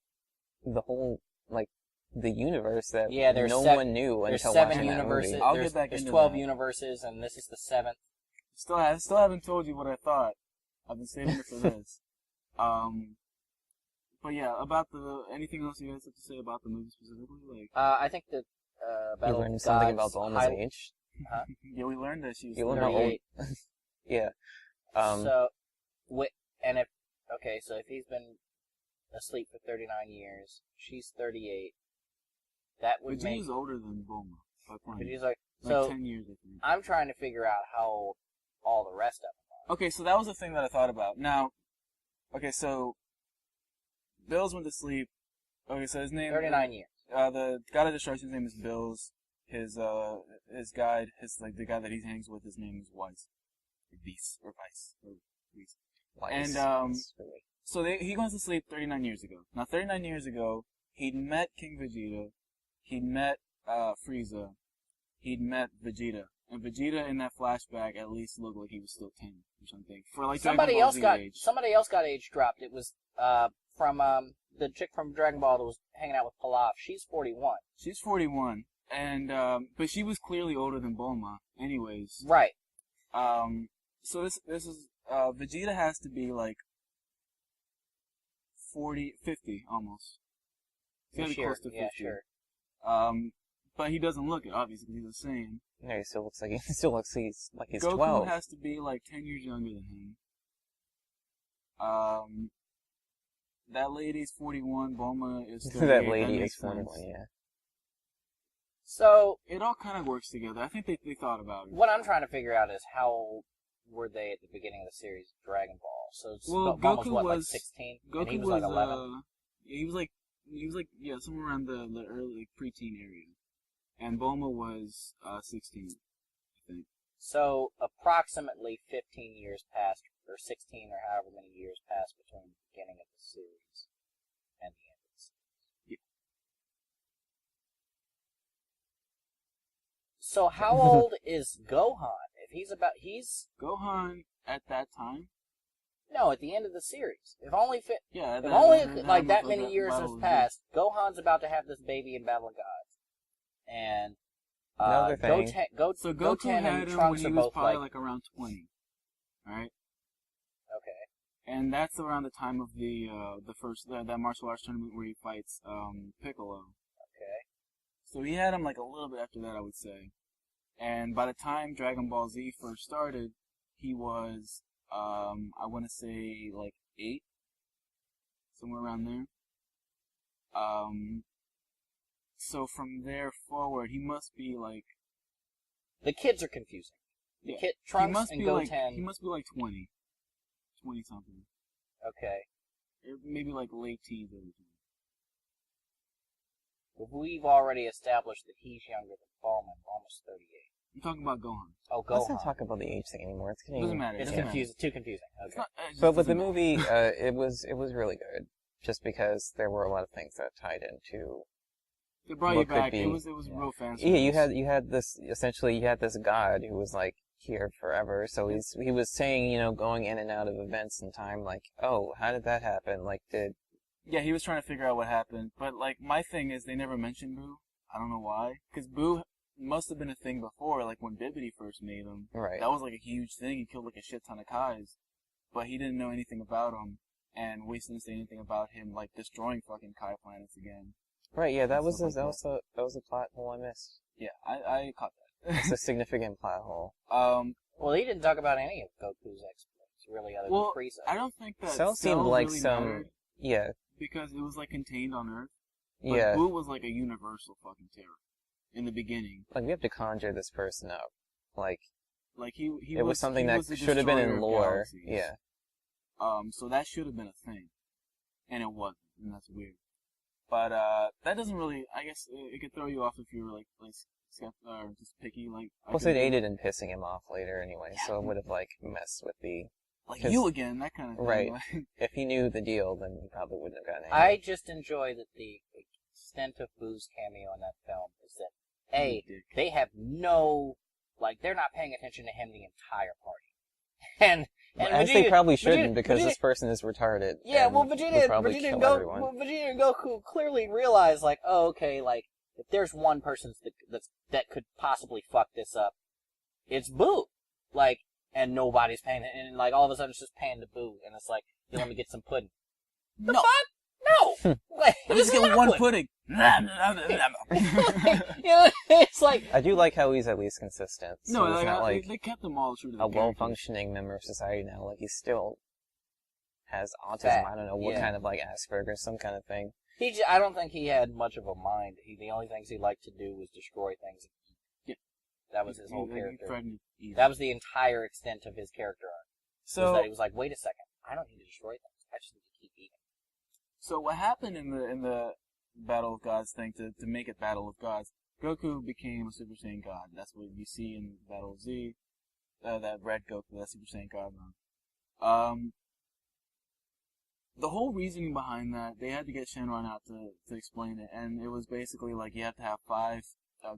the whole, like, the universe that Yeah, there's no sev- one knew There's until 7 watching that universes. movie. I'll there's get back there's into 12 that. universes, and this is the 7th. I still haven't told you what I thought. I've been saving it for this. But yeah, about anything else you guys have to say about the movie specifically? Like, I think that You Battle learned of something Gods about Bulma's highlight- age. yeah, we learned that she was You learned how old. 38. Yeah. So if he's been asleep for 39 years, she's 38. That would make... Vegeta's older than Bulma. By plenty. Vegeta's like... Like So, 10 years, I think. I'm trying to figure out how old all the rest of them are. Okay, so that was the thing that I thought about. Now, okay, so Bills went to sleep. Okay, so his name 39 years. The God of Destruction's name is Bills. His guide, the guy that he hangs with, his name is Weiss. Or Weiss. And, That's really- So he goes to sleep 39 years ago. Now, 39 years ago, he'd met King Vegeta. He'd met Frieza. He'd met Vegeta. And Vegeta in that flashback at least looked like he was still 10 or something. For like Somebody Dragon Ball else Z got age. somebody else got age dropped. It was from the chick from Dragon Ball that was hanging out with Pilaf. She's 41. She's 41. And but she was clearly older than Bulma anyways. Right. So this is Vegeta has to be like 40, 50 almost. He's gotta be close to 50. Yeah, sure. But he doesn't look it, obviously, because he's a Saiyan. No, he still looks like he's Goku 12. has to be like 10 years younger than him. That lady's 41. Bulma is 38. That lady is makes 41. sense. Yeah. So It all kind of works together. I think they thought about it. what I'm trying to figure out is how old were they at the beginning of the series of Dragon Ball? So Well, Bulma was Goku what, like was 16, Goku and he was was like 11. he was like yeah, somewhere around the early preteen area, and Bulma was 16, I think. So approximately 15 years passed, or 16, or however many years passed between the beginning of the series and the end of the series. Yeah. So how old is Gohan? If he's Gohan at that time. no, at the end of the series. If only Yeah, if only like that was many like years Battle has of passed, Gohan's about to have this baby in Battle of Gods, and Another thing. So Goku Goten had and him Trunks when are he was both probably like like around 20, right? okay. And that's around the time of the first that martial arts tournament where he fights Piccolo. Okay. So he had him like a little bit after that, I would say. And by the time Dragon Ball Z first started, he was I want to say like 8, somewhere around there. So from there forward, he must be like The kids are confusing. The yeah, kid he Trunks must and be Goten. he must be like 20 something. Okay. Maybe like late teens every time. But we've already established that he's younger than Bulma. Bulma's 38. I'm talking about Gohan. Oh, Let's Gohan. not talk about the age thing anymore. It's getting. Doesn't matter. It's doesn't confusing. Too confusing. It's Okay. not, it just But with the doesn't movie, it was really good, just because there were a lot of things that tied into. They brought you what could back. be- It was real fan service. Yeah, you had this god who was like here forever. So he was saying, going in and out of events in time, like, oh, how did that happen? Like, Yeah, he was trying to figure out what happened. But like my thing is, they never mentioned Boo. I don't know why. Because Boo must have been a thing before, like when Bibbidi first made him. right? That was like a huge thing. He killed like a shit ton of Kais, but he didn't know anything about him, and we didn't say anything about him like destroying fucking Kai planets again. Right. Yeah, that was Stuff like that was a plot hole I missed. Yeah, I caught It's a significant plot hole. that. Well, he didn't talk about any of Goku's exploits, really, other Well, than Frieza. I don't think that Cell seemed like really some. mattered Yeah. because it was like contained on Earth. But Yeah. Boo was like a universal fucking terror in the beginning. Like we have to conjure this person up. Like Like he it was something he that was the should have been destroyer in of lore. galaxies. Yeah. So that should have been a thing, and it wasn't, and that's weird. But that doesn't really. I guess it could throw you off if you were like just picky. Like Plus, it aided in pissing him off later anyway, so it would have like messed with the. like 'cause- you again, that kind of thing. Right. Like, If he knew the deal, then he probably wouldn't have gotten I angry. just enjoy that the extent of Boo's cameo in that film is that, A, dick. they have they're not paying attention to him the entire party. And As Vegeta, they probably shouldn't, Vegeta- because Vegeta- this person is retarded. Yeah, and well, would Vegeta probably and kill everyone. Goku clearly realized, like, oh, okay, like, if there's one person that could possibly fuck this up, it's Boo. Like, and nobody's paying it, and like all of a sudden it's just paying to Boo, and it's like, you let me get some pudding. The No. fuck? No! Like, let me just get one pudding. you know, it's like, I do like how he's at least consistent. So No, he's not like they kept them all true to the a characters. well-functioning member of society now. Like he still has autism. Fat. I don't know what Yeah. kind of like Asperger's, some kind of thing. I don't think he had much of a mind. The only things he liked to do was destroy things. Yeah. That was his whole He character. threatened to eat That it. was the entire extent of his character arc. Was So that he was like, wait a second, I don't need to destroy things. I just need to keep eating. So what happened in the Battle of Gods thing to make it Battle of Gods? Goku became a Super Saiyan God. That's what you see in Battle of Z. That red Goku, that Super Saiyan God run. The whole reasoning behind that, they had to get Shenron out to explain it, and it was basically like you have to have 5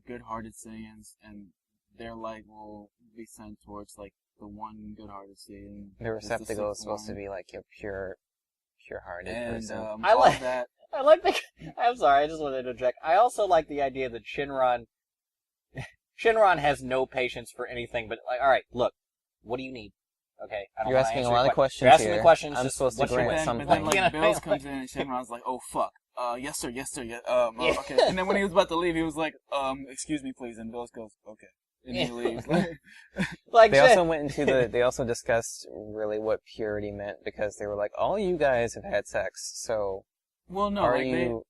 good-hearted Saiyans, and their light will be sent towards like the one good-hearted Saiyan. The is the receptacle is sixth supposed to one. be like a pure-hearted And person. I all like- that. I like the. I'm sorry, I just wanted to interject. I also like the idea that Shenron has no patience for anything. But like, all right, look, what do you need? Okay, I don't You're wanna asking answer a lot your of questions You're asking here. me questions. I'm just supposed to what's your grant win? something. But then, like, You know? Bills comes in and Shamron's like, "Oh fuck, yes sir, yeah, Yeah. okay." And then when he was about to leave, he was like, "Excuse me, please," and Bills goes, "Okay," and he leaves. Like They shit. also went into the. They also discussed really what purity meant because they were like, all you guys have had sex, so Well, no, Are like you-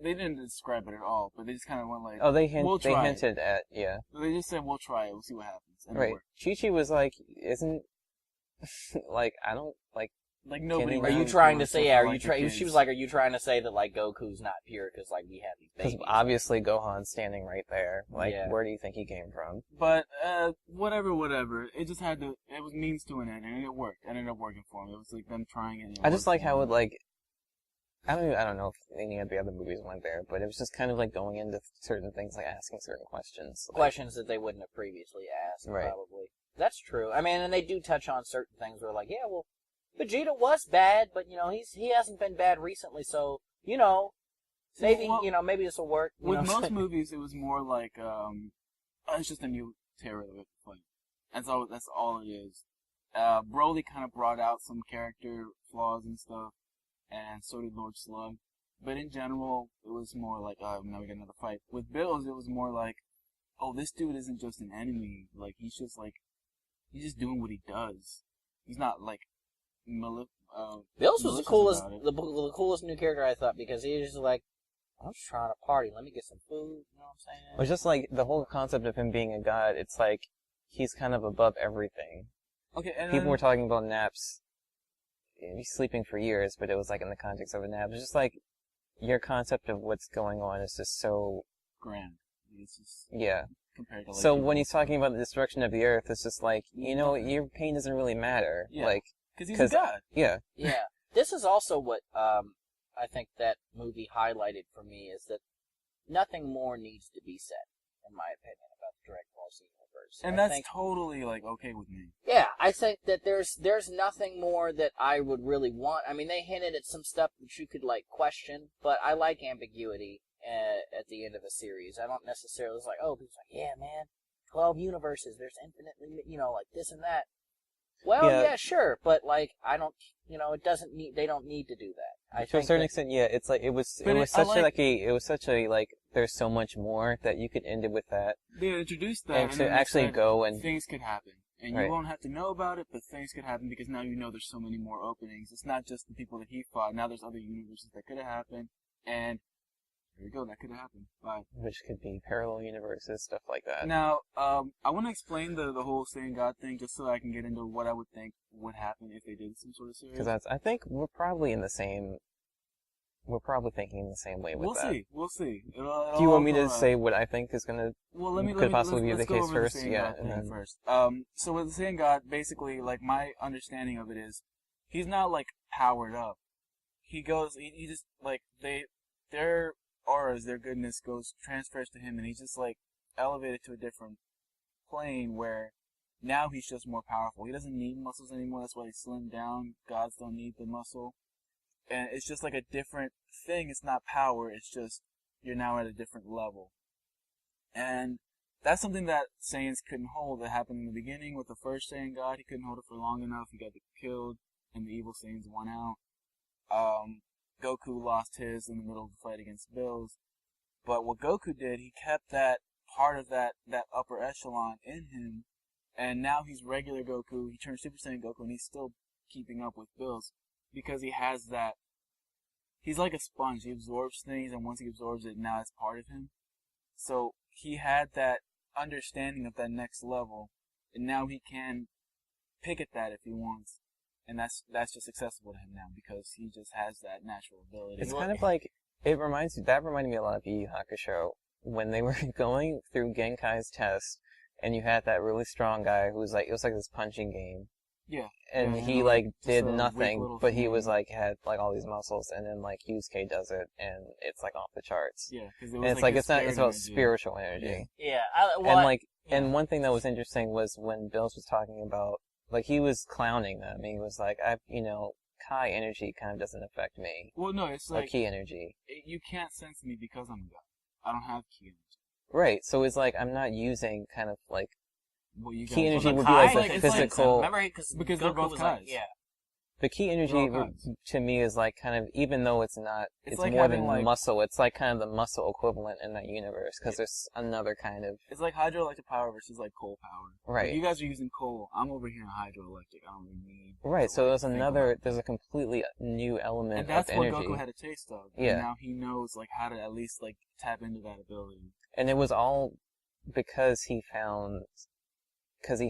they didn't describe it at all, but they just kind of went like, oh they We'll they try it. hinted at They just said, "We'll try it. We'll see what happens." And it right. worked. Chi-Chi was like, isn't like I don't like. Like nobody. Kidding. Are you knows trying what to say? it's Yeah. Are like you the trying? kids. She was like, "Are you trying to say that like Goku's not pure because like we have these Because babies?" obviously Gohan's standing right there. Like, Yeah. where do you think he came from? But whatever. It just had to. It was means to an end, and it worked. It ended up working for them. It was like them trying it. And it I just worked like for how them. it like. I don't know if any of the other movies went there, but it was just kind of like going into certain things, like asking certain questions. Like, Questions that they wouldn't have previously asked, Right. probably. That's true. I mean, and they do touch on certain things where, like, yeah, well, Vegeta was bad, but he hasn't been bad recently, so maybe Well, maybe this will work. You with know? most movies, it was more like it's just a new terror that we have to play. That's all it is. Broly kind of brought out some character flaws and stuff, and so did Lord Slug. But in general, it was more like, now we got another fight. With Bills, it was more like, oh, this dude isn't just an enemy. Like, he's just doing what he does. He's not like Bills was the malicious coolest, about it. the coolest new character I thought because he was just like, I'm just trying to party. Let me get some food. You know what I'm saying? It was just like the whole concept of him being a god. It's like he's kind of above everything. Okay, and People then, were talking about naps. He's sleeping for years, but it was like in the context of a nap. It's just like your concept of what's going on is just so grand. It's just yeah. compared to like. So people when he's stuff. talking about the destruction of the earth, it's just like your pain doesn't really matter. Yeah. Like Because he's a god. yeah. Yeah. This is also what I think that movie highlighted for me is that nothing more needs to be said, in my opinion, about the Dragon Ball Z universe. And I that's think, totally like okay with me. yeah, I think that there's nothing more that I would really want. I mean, they hinted at some stuff that you could like question, but I like ambiguity at the end of a series. I don't necessarily it's like, oh, people's like, yeah, man, 12 universes, there's infinitely, like this and that. Well, Yeah. yeah, sure, but like I don't, it doesn't need. They don't need to do that. I To a think certain that- extent, yeah. It's like it was But such a like there's so much more that you could end it with that. They introduced that, And to then they actually said go and- things could happen, and Right. you won't have to know about it, but things could happen because now you know there's so many more openings. It's not just the people that he fought. Now there's other universes that could have happened, and there you go. That could have happened. Bye. Which could be parallel universes, stuff like that. Now, I want to explain the whole saying God thing just so I can get into what I would think would happen if they did some sort of series. Because I think we're probably in the same. We're probably thinking the same way with We'll that. see. We'll see. Do you want me to say what I think is gonna? Well, could possibly be let's the go case over first? The Saiyan Yeah, God and thing then- first. So with the Saiyan God, basically, like my understanding of it is, he's not like powered up. He goes, he just like their auras, their goodness transfers to him, and he's just like elevated to a different plane where now he's just more powerful. He doesn't need muscles anymore. That's why he slimmed down. Gods don't need the muscle. And it's just like a different thing. It's not power. It's just you're now at a different level. And that's something that Saiyans couldn't hold. That happened in the beginning with the first Saiyan God. He couldn't hold it for long enough. He got killed, and the evil Saiyans won out. Goku lost his in the middle of the fight against Bills. But what Goku did, he kept that part of that upper echelon in him, and now he's regular Goku. He turned Super Saiyan Goku, and he's still keeping up with Bills because he has that. He's like a sponge. He absorbs things, and once he absorbs it, now it's part of him. So he had that understanding of that next level, and now he can pick at that if he wants. And that's just accessible to him now because he just has that natural ability. It's kind of like that reminded me a lot of Yu Yu Hakusho when they were going through Genkai's test, and you had that really strong guy who was like it was like this punching game. Yeah. And Yeah, he know, like just did a weak nothing, little but he thing. was like had like all these muscles, and then like Yusuke does it, and it's like off the charts. Yeah, because And it's like it's not it's about spiritual energy. Yeah. And one thing that was interesting was when Bills was talking about like he was clowning them. He was like, Kai energy kind of doesn't affect me. Well, no, it's Or like Ki energy. you can't sense me because I'm a god. I don't have ki energy. Right. So it's like I'm not using kind of like what you guys Key energy like, would be Kai? like the It's like physical. Remember, because they're both was Kais. like, yeah. The key energy They're all Kais. to me is like kind of, even though it's not, it's like more having, than like, muscle. It's like kind of the muscle equivalent in that universe because there's another kind of. It's like hydroelectric power versus like coal power. Right. Like, you guys are using coal. I'm over here in hydroelectric. I don't really need. Right. to, So like, there's think another. about There's that. a completely new element And that's of what energy. Goku had a taste of. Yeah. And now he knows like how to at least like tap into that ability. And it was all because he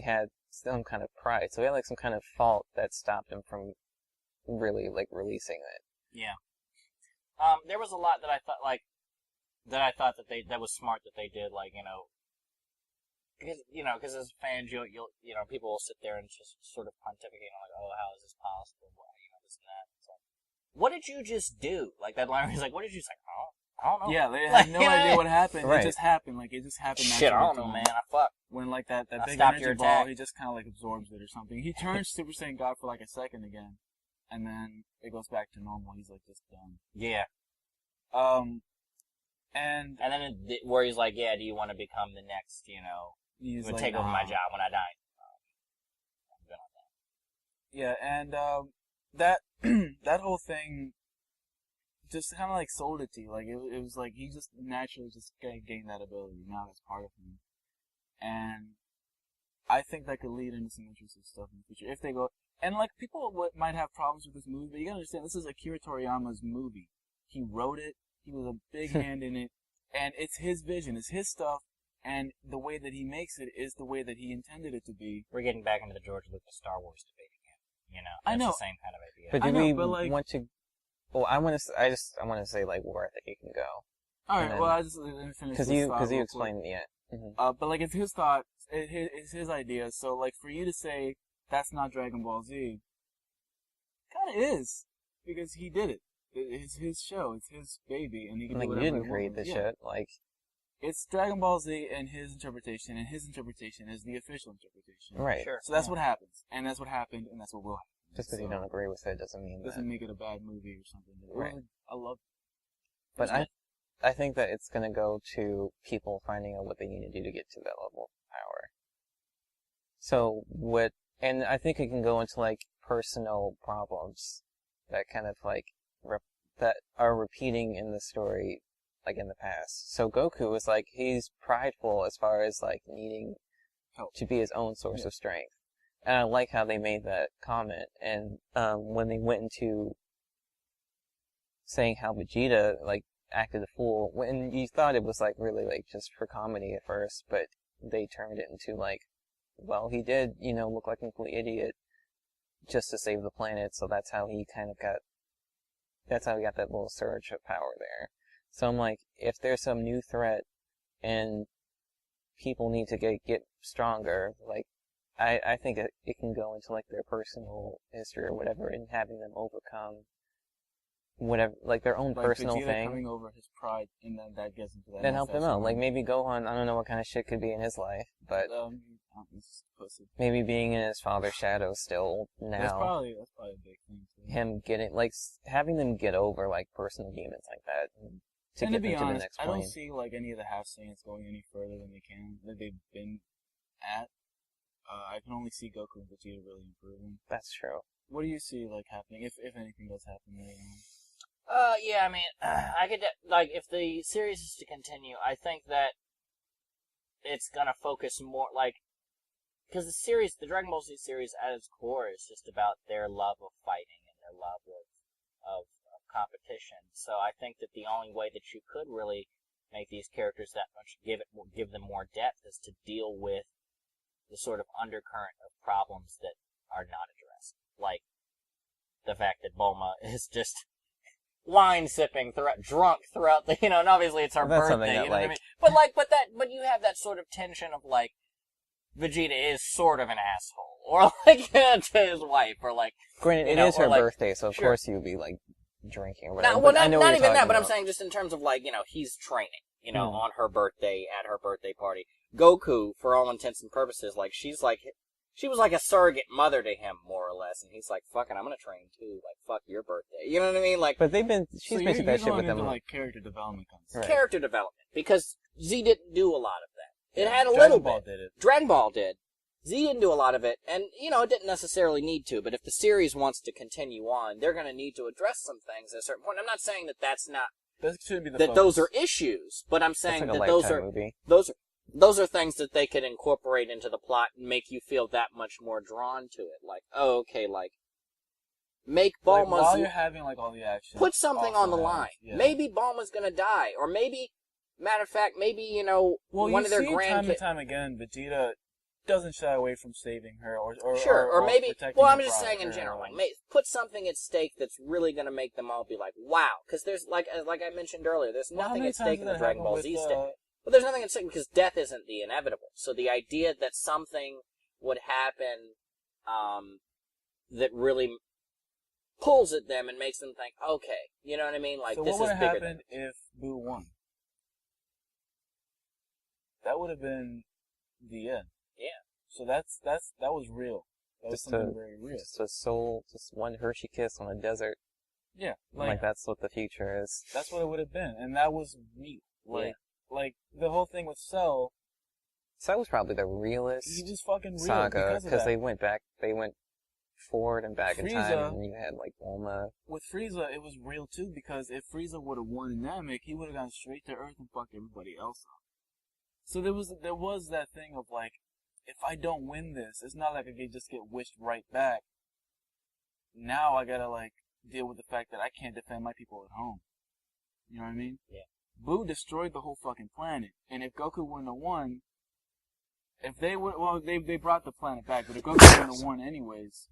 had some kind of pride. So he had like some kind of fault that stopped him from really like releasing it. Yeah. There was a lot that I thought that was smart that they did, like, because as fans, you'll people will sit there and just sort of pontificate on, like, oh, how is this possible? Well, this and that. It's like, what did you just do? Like that line where he's like, what did you say? I don't know. Yeah, they had no idea what happened. Right. It just happened. Like, it just happened. Shit, I don't know, man. I fuck. When, like, that big stopped energy your ball, attack. he just kind of, like, absorbs it or something. He turns Super Saiyan God for, like, a second again. And then it goes back to normal. He's, like, just done. Yeah. And then where he's like, yeah, do you want to become the next, he's would like, take over my job when I die? I'm good on that. Yeah, and, that, that whole thing just kind of, like, sold it to you. Like, it was like, he just naturally just gained that ability. Now that's part of him. And I think that could lead into some interesting stuff in the future. If they go, and, like, people might have problems with this movie, but you gotta understand, this is Akira Toriyama's movie. He wrote it, he was a big hand in it, and it's his vision, it's his stuff, and the way that he makes it is the way that he intended it to be. We're getting back into the George Lucas Star Wars debate again. I know. That's the same kind of idea. But do I know, we but, like, want to? Well, I want to say like where I think it can go. Alright, well, I just didn't finish because you explained it. But, like, it's his thought, it's his idea, so, like, for you to say, that's not Dragon Ball Z, kinda is, because he did it. It's his show, it's his baby, and he can Like, do you whatever didn't he create wants. this Yeah. shit. Like, It's Dragon Ball Z and his interpretation is the official interpretation. right. Sure. So that's what happens, and that's what happened, and that's what will happen. Just because you don't agree with it doesn't mean doesn't that. make it a bad movie or something. Right. I love it. But I think that it's going to go to people finding out what they need to do to get to that level of power. So and I think it can go into like personal problems that kind of like that are repeating in the story, like in the past. So Goku is like, he's prideful as far as like needing help to be his own source of strength. And I like how they made that comment. And when they went into saying how Vegeta like acted a fool, when you thought it was like really like just for comedy at first, but they turned it into like, well, he did, look like a complete idiot just to save the planet, so that's how he got that little surge of power there. So I'm like, if there's some new threat and people need to get stronger, like, I think it can go into like their personal history or whatever, and having them overcome whatever, like their own like personal Vegeta thing. coming over his pride, and then that gets into that. Then help him out. Like maybe Gohan, I don't know what kind of shit could be in his life, but he's pussy. maybe being in his father's shadow still now. That's probably a big thing too. Him getting like having them get over like personal demons like that to And get to be them to honest, the next I plane. don't see like any of the half Saiyans going any further than they've been at. I can only see Goku and Vegeta really improving. That's true. What do you see like happening if anything does happen later on? Yeah, I mean, I could, like, if the series is to continue, I think that it's gonna focus more, like, because the Dragon Ball Z series at its core is just about their love of fighting and their love of competition. So I think that the only way that you could really make these characters that much, give them more depth, is to deal with the sort of undercurrent of problems that are not addressed. Like, the fact that Bulma is just wine sipping drunk throughout the, and obviously it's her birthday, you know what I mean? But you have that sort of tension of like, Vegeta is sort of an asshole, or like, to his wife, or like, granted, it is her birthday, so of sure. course you'd be like drinking or whatever. Well, I know not even that, but about. I'm saying just in terms of like, he's training, on her birthday, at her birthday party. Goku, for all intents and purposes, like, she was like a surrogate mother to him, more or less, and he's like, fuck it, I'm gonna train too, like, fuck your birthday, you know what I mean? Like, But she's so been that shit with them. Into, like, character development concepts. Right. Character development, because Z didn't do a lot of that. It had a Dragon little Ball bit. did it. Dragon Ball did. Z didn't do a lot of it, and, it didn't necessarily need to, but if the series wants to continue on, they're going to need to address some things at a certain point. I'm not saying that that's not, That shouldn't be the that focus. those are issues, but I'm saying That's like that a Lifetime movie. those are things that they could incorporate into the plot and make you feel that much more drawn to it. Like, oh, okay, like, make Bulma's... Like, while you're having, like, all the action... Put something on the line. Yeah. Maybe Bulma's gonna die, or maybe, matter of fact, maybe, one of their grandkids... time and time again, Vegeta doesn't shy away from saving her, or maybe... protecting Well, her I'm just saying in general, like, put something at stake that's really gonna make them all be like, wow. Because there's, like I mentioned earlier, there's nothing at stake in the Dragon Ball Z stick. But there's nothing at stake because death isn't the inevitable. So the idea that something would happen that really pulls at them and makes them think, okay, you know what I mean? Like, so this is what would bigger have than happened if Boo won? That would have been the end. Yeah. So that was real. That was something very real. Just one Hershey kiss on a desert. Yeah. Like that's what the future is. That's what it would have been. And that was real. Like, the whole thing with Cell... Cell was probably the realest he was fucking real Saga, because they went forward and back in time, and you had, like, Bulma. With Frieza, it was real, too, because if Frieza would have won in Namek, he would have gone straight to Earth and fucked everybody else up. So there was that thing of, like, if I don't win this, it's not like I could just get wished right back. Now I gotta, like, deal with the fact that I can't defend my people at home. You know what I mean? Yeah. Boo destroyed the whole fucking planet, and if Goku wouldn't have won, if they would, well, they brought the planet back, but if Goku wouldn't have won anyways,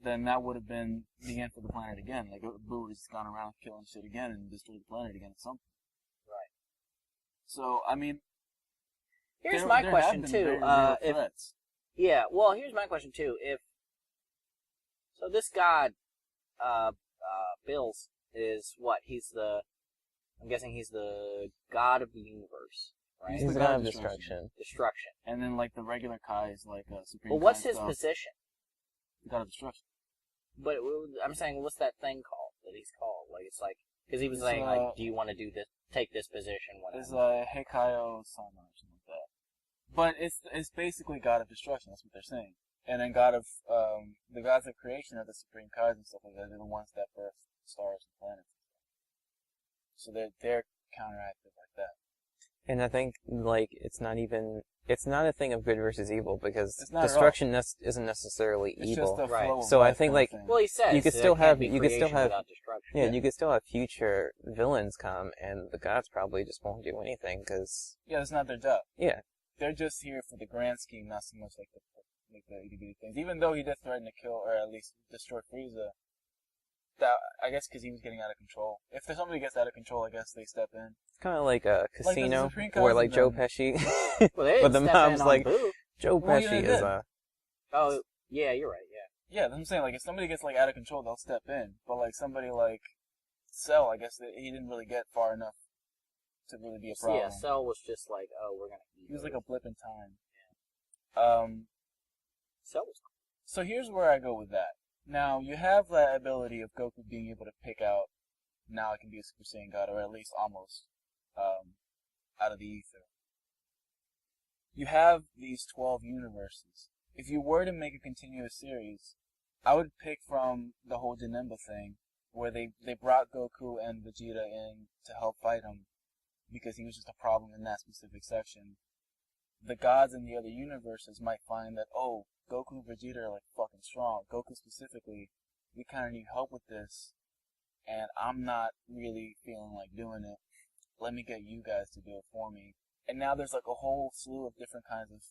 then that would have been the end for the planet again. Like, Boo would have just gone around killing shit again and destroyed the planet again at some point. Right. So, I mean, here's my question too. Here's my question too. So this god, Bills, is what? I'm guessing he's the god of the universe, right? He's the god of destruction. And then, like, the regular Kai is, like, Supreme Well, what's Kai his stuff. position? The god of destruction. But I'm saying, what's that thing called that he's called? Like, it's like, because he was saying, like, do you want to take this position? It's Heikayo Sama or something like that. But it's basically god of destruction. That's what they're saying. And then the gods of creation are the Supreme Kais and stuff like that. They're the ones that birth stars and planets. So they're counteractive like that. And I think, like, it's not a thing of good versus evil, because destruction isn't necessarily it's evil. Just a flow of so I think, like, well, he says you could still have you could still have future villains come, and the gods probably just won't do anything, because... Yeah, it's not their job. Yeah. They're just here for the grand scheme, not so much like the itty-bitty things. Even though he did threaten to kill, or at least destroy Frieza, that, I guess because he was getting out of control. If somebody gets out of control, I guess they step in. It's kind of like a casino, like where, like, Joe Pesci, but the mom's like, Joe Pesci is Oh, yeah, you're right, yeah. Yeah, I'm saying, like, if somebody gets, like, out of control, they'll step in. But, like, somebody like Cell, I guess he didn't really get far enough to really be a problem. Yeah, Cell was just like, oh, we're gonna eat He was like a blip in time. Yeah. Cell was cool. So here's where I go with that. Now, you have that ability of Goku being able to pick out, now I can be a Super Saiyan God, or at least almost, out of the ether. You have these 12 universes. If you were to make a continuous series, I would pick from the whole Janemba thing, where they brought Goku and Vegeta in to help fight him, because he was just a problem in that specific section. The gods in the other universes might find that, oh, Goku and Vegeta are, like, fucking strong. Goku specifically, we kind of need help with this, and I'm not really feeling like doing it. Let me get you guys to do it for me. And now there's, like, a whole slew of different kinds of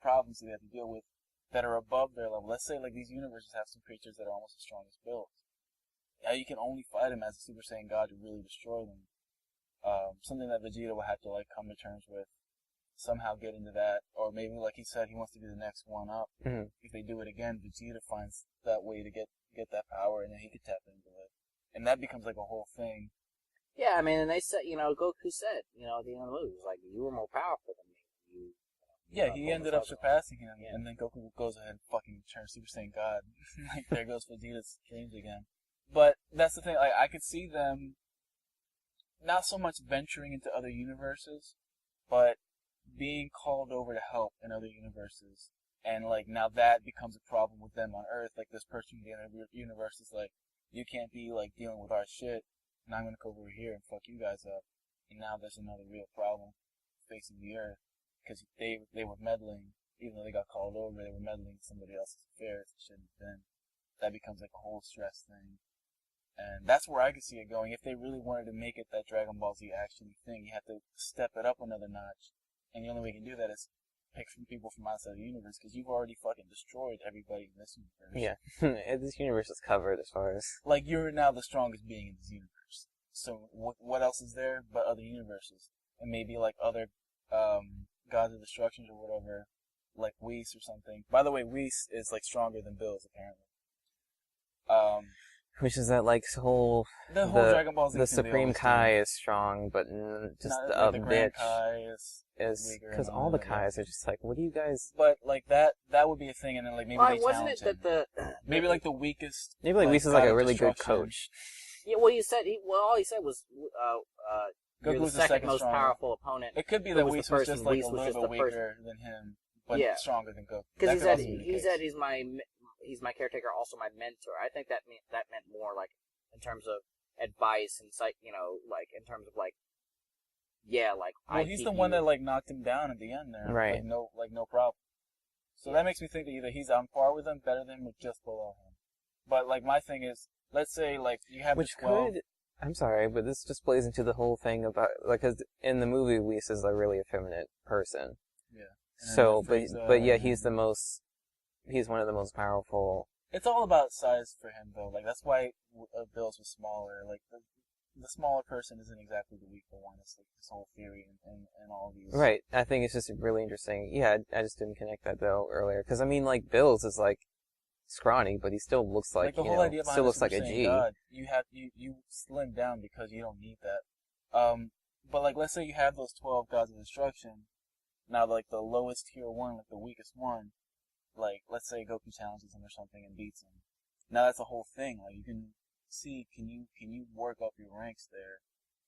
problems that they have to deal with that are above their level. Let's say, like, these universes have some creatures that are almost as strong as Bills. Now you can only fight them as a Super Saiyan God to really destroy them. Something that Vegeta will have to, like, come to terms with. Somehow get into that, or maybe, like he said, he wants to be the next one up. Mm-hmm. If they do it again, Vegeta finds that way to get that power, and then he could tap into it. And that becomes, like, a whole thing. Yeah, I mean, and they said, Goku said, at the end of the movie, it was like, you were more powerful than me. Yeah, he ended up surpassing him, and then Goku goes ahead and fucking turns Super Saiyan God. Like, there goes Vegeta's dreams again. But that's the thing, like, I could see them not so much venturing into other universes, but being called over to help in other universes And like now that becomes a problem with them on Earth. Like this person in the other universe is like, you can't be like dealing with our shit, and I'm gonna come over here and fuck you guys up. And now there's another real problem facing the Earth because they were meddling, even though they got called over, they were meddling in somebody else's affairs. It shouldn't have been. That becomes like a whole stress thing. And that's where I could see it going. If they really wanted to make it that Dragon Ball Z actually thing, you have to step it up another notch. And the only way you can do that is pick from people from outside the universe, because you've already fucking destroyed everybody in this universe. Yeah, this universe is covered as far as... Like, you're now the strongest being in this universe. So what else is there but other universes? And maybe like other gods of destruction or whatever, like Whis or something. By the way, Whis is like stronger than Bills, apparently. Which is that like whole the Dragon Ball Z the thing Supreme Kai is strong, but just not, the Grand bitch Kai is weaker, because all the Kais are just like, what do you guys? But like that would be a thing, and then like maybe they wasn't challenge it that him. Maybe like the weakest. Maybe like Whis is like a really good coach. Yeah, well, you said all he said was you're the second most powerful opponent. It could be that Whis was just like a little bit weaker than him, but stronger than Goku. Because he said he's my caretaker, also my mentor. I think that meant more like in terms of advice and like in terms of like well, he's the one that like knocked him down at the end there, right? Like no problem. So that makes me think that either he's on par with him, better than him, or just below him. But like my thing is, let's say like you have which the 12. I'm sorry, but this just plays into the whole thing about like, because in the movie Whis is a really effeminate person. Yeah. So, but yeah, he's one of the most powerful. It's all about size for him, though. Like that's why Bills was smaller. Like the smaller person isn't exactly the weaker one. It's like this whole theory and all these. Right. I think it's just really interesting. Yeah, I just didn't connect that though earlier, because I mean, like Bills is like scrawny, but he still looks like the whole idea still looks like a G. God, you slim down because you don't need that. But like let's say you have those 12 gods of destruction. Now like the lowest tier one, like the weakest one. Like, let's say Goku challenges him or something and beats him. Now that's the whole thing. Like, you can see, can you work up your ranks there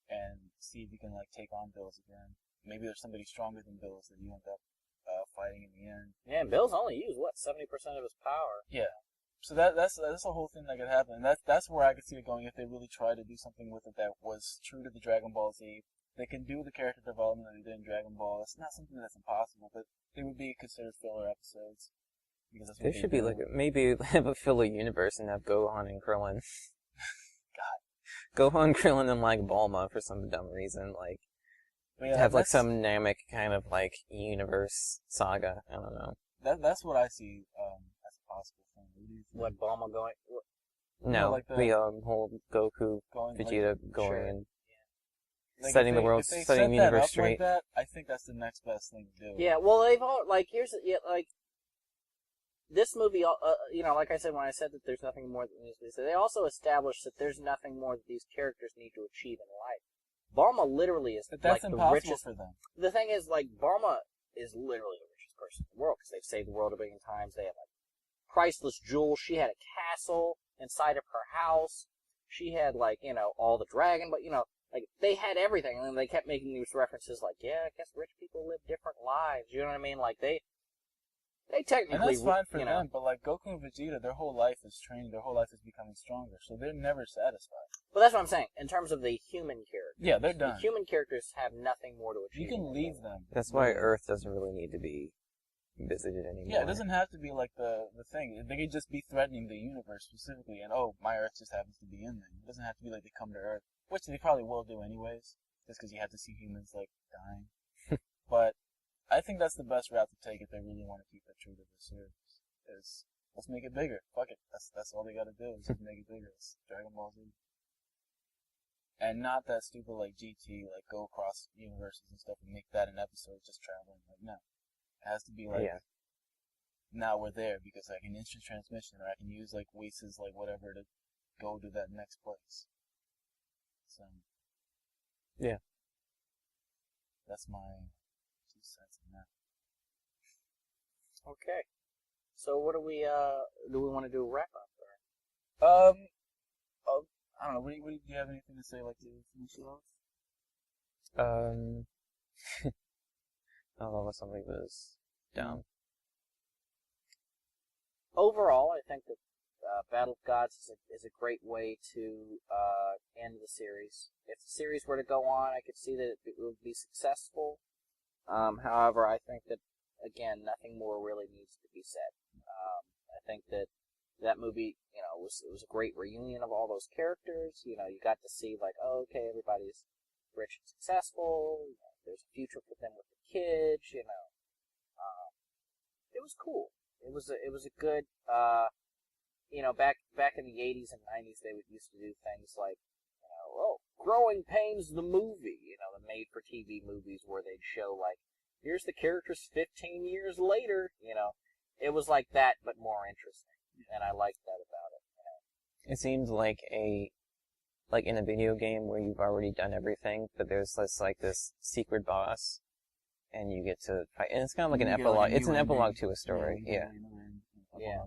and see if you can, like, take on Bills again. Maybe there's somebody stronger than Bills that you end up fighting in the end. Yeah, and Bills only used, 70% of his power? Yeah. So that's the whole thing that could happen. And that's where I could see it going if they really try to do something with it that was true to the Dragon Ball Z. They can do the character development that they did in Dragon Ball. It's not something that's impossible, but they would be considered filler episodes. There should be like maybe have a filler universe and have Gohan and Krillin. God, Gohan, Krillin, and like Bulma for some dumb reason, like have like some Namek kind of like universe saga. I don't know. That's what I see as a possible thing. What Bulma going? No, like the whole Goku, Vegeta going and like setting the world, setting the universe straight. Like that, I think that's the next best thing to do. Yeah, well, they've all like this movie, like I said when I said that there's nothing more than this, they also established that there's nothing more that these characters need to achieve in life. Bulma literally is that's like the richest for them. The thing is, like, Bulma is literally the richest person in the world because they've saved the world a billion times. They have like priceless jewels. She had a castle inside of her house. She had like all the dragon, but like they had everything, and then they kept making these references like, yeah, I guess rich people live different lives. You know what I mean? Like they technically, and that's fine for them, but like Goku and Vegeta, their whole life is training, their whole life is becoming stronger, so they're never satisfied. Well, that's what I'm saying. In terms of the human characters, yeah, they're done. The human characters have nothing more to achieve. You can leave them. That's why Earth doesn't really need to be visited anymore. Yeah, it doesn't have to be like the thing. They could just be threatening the universe specifically, and my Earth just happens to be in there. It doesn't have to be like they come to Earth, which they probably will do anyways, just because you have to see humans like dying. But I think that's the best route to take if they really want to keep it true to the series. Is let's make it bigger. Fuck it. That's all they got to do is just make it bigger. It's Dragon Ball Z. And not that stupid like GT, like go across universes and stuff and make that an episode just traveling. Like no, it has to be like now we're there because I can instant transmission or I can use like Whis' like whatever to go to that next place. So yeah, that's my 2 cents on that. Okay. So what do we want to do a wrap up or? I don't know. Do you have anything to say like to finish it off? Oh, something was down. overall, I think that Battle of Gods is a great way to end the series. If the series were to go on, I could see that it would be successful. However, I think that, again, nothing more really needs to be said. I think that movie, it was a great reunion of all those characters. You got to see, like, oh, okay, everybody's rich and successful. There's a future for them with the kids. It was cool. It was a good. Back in the 80s and 90s, they used to do things like, Growing Pains the movie. The made-for-TV movies where they'd show, like, here's the characters 15 years later. It was like that, but more interesting, and I liked that about it. It seems like in a video game where you've already done everything, but there's this secret boss, and you get to fight, and it's kind of like an epilogue. It's an epilogue to a story, yeah.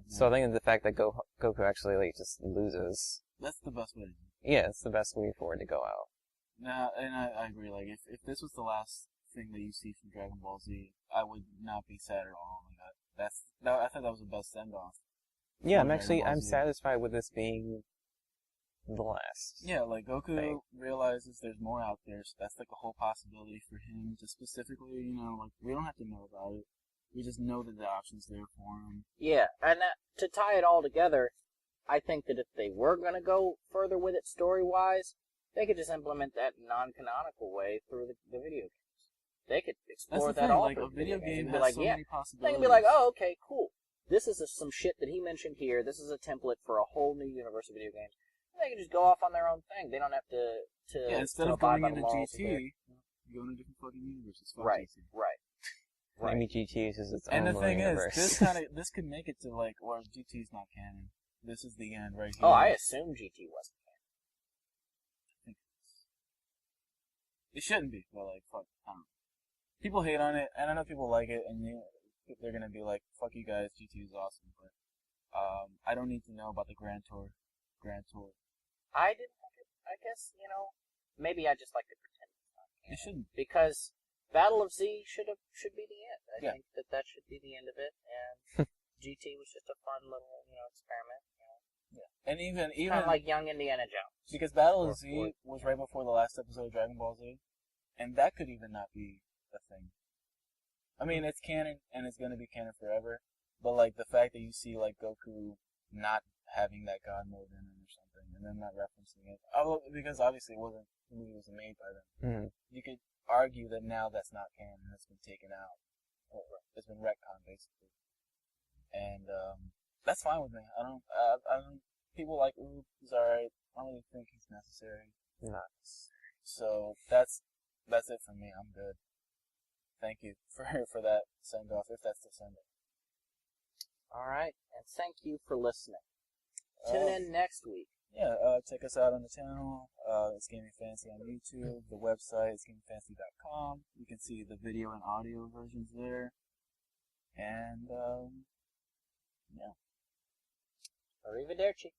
So I think the fact that Goku actually just loses. That's the best way to do it. Yeah, it's the best way for it to go out. Nah, and I agree. Like, if this was the last thing that you see from Dragon Ball Z, I would not be sad at all. Like, I thought that was the best send off. Yeah, I'm satisfied with this being the last. Yeah, like Goku realizes there's more out there, so that's like a whole possibility for him. Just specifically, like we don't have to know about it. We just know that the option's there for him. Yeah, and to tie it all together, I think that if they were going to go further with it story-wise, they could just implement that non-canonical way through the video games. They could explore that all through a video game has like, so many possibilities. They can be like, oh, okay, cool. This is some shit that he mentioned here. This is a template for a whole new universe of video games. And they can just go off on their own thing. They don't have to instead of going into GT, you go into a different fucking universe. Right. Maybe GT is its own And the thing universe. is, this could make it to like, or GT's not canon. This is the end right here. Oh, I assume GT wasn't canon. I think it shouldn't be, but like, fuck, I don't know. People hate on it, and I know people like it, and they're gonna be like, fuck you guys, GT is awesome, but I don't need to know about the Grand Tour. I didn't think it, I guess, maybe I just like to pretend it's not canon. It shouldn't. Because Battle of Z should be the end. I think that should be the end of it, and GT was just a fun little, experiment. Yeah. And even kind of like young Indiana Jones. Because Battle of Z was right before the last episode of Dragon Ball Z, and that could even not be a thing. I mean, it's canon, and it's gonna be canon forever, but like the fact that you see like Goku not having that God mode in it or something, and then not referencing it, because obviously the movie wasn't made by them. Mm-hmm. You could argue that now that's not canon, it's been taken out, or it's been retconned basically, and that's fine with me. I don't. People like Oob, he's alright. I don't really think he's necessary. Nuts. So that's it for me. I'm good. Thank you for that send off, if that's the send off. Alright, and thank you for listening. Tune in next week. Yeah, check us out on the channel. It's Gaming Fantasy on YouTube. The website is gamingfantasy.com. You can see the video and audio versions there. And, yeah. Arrivederci.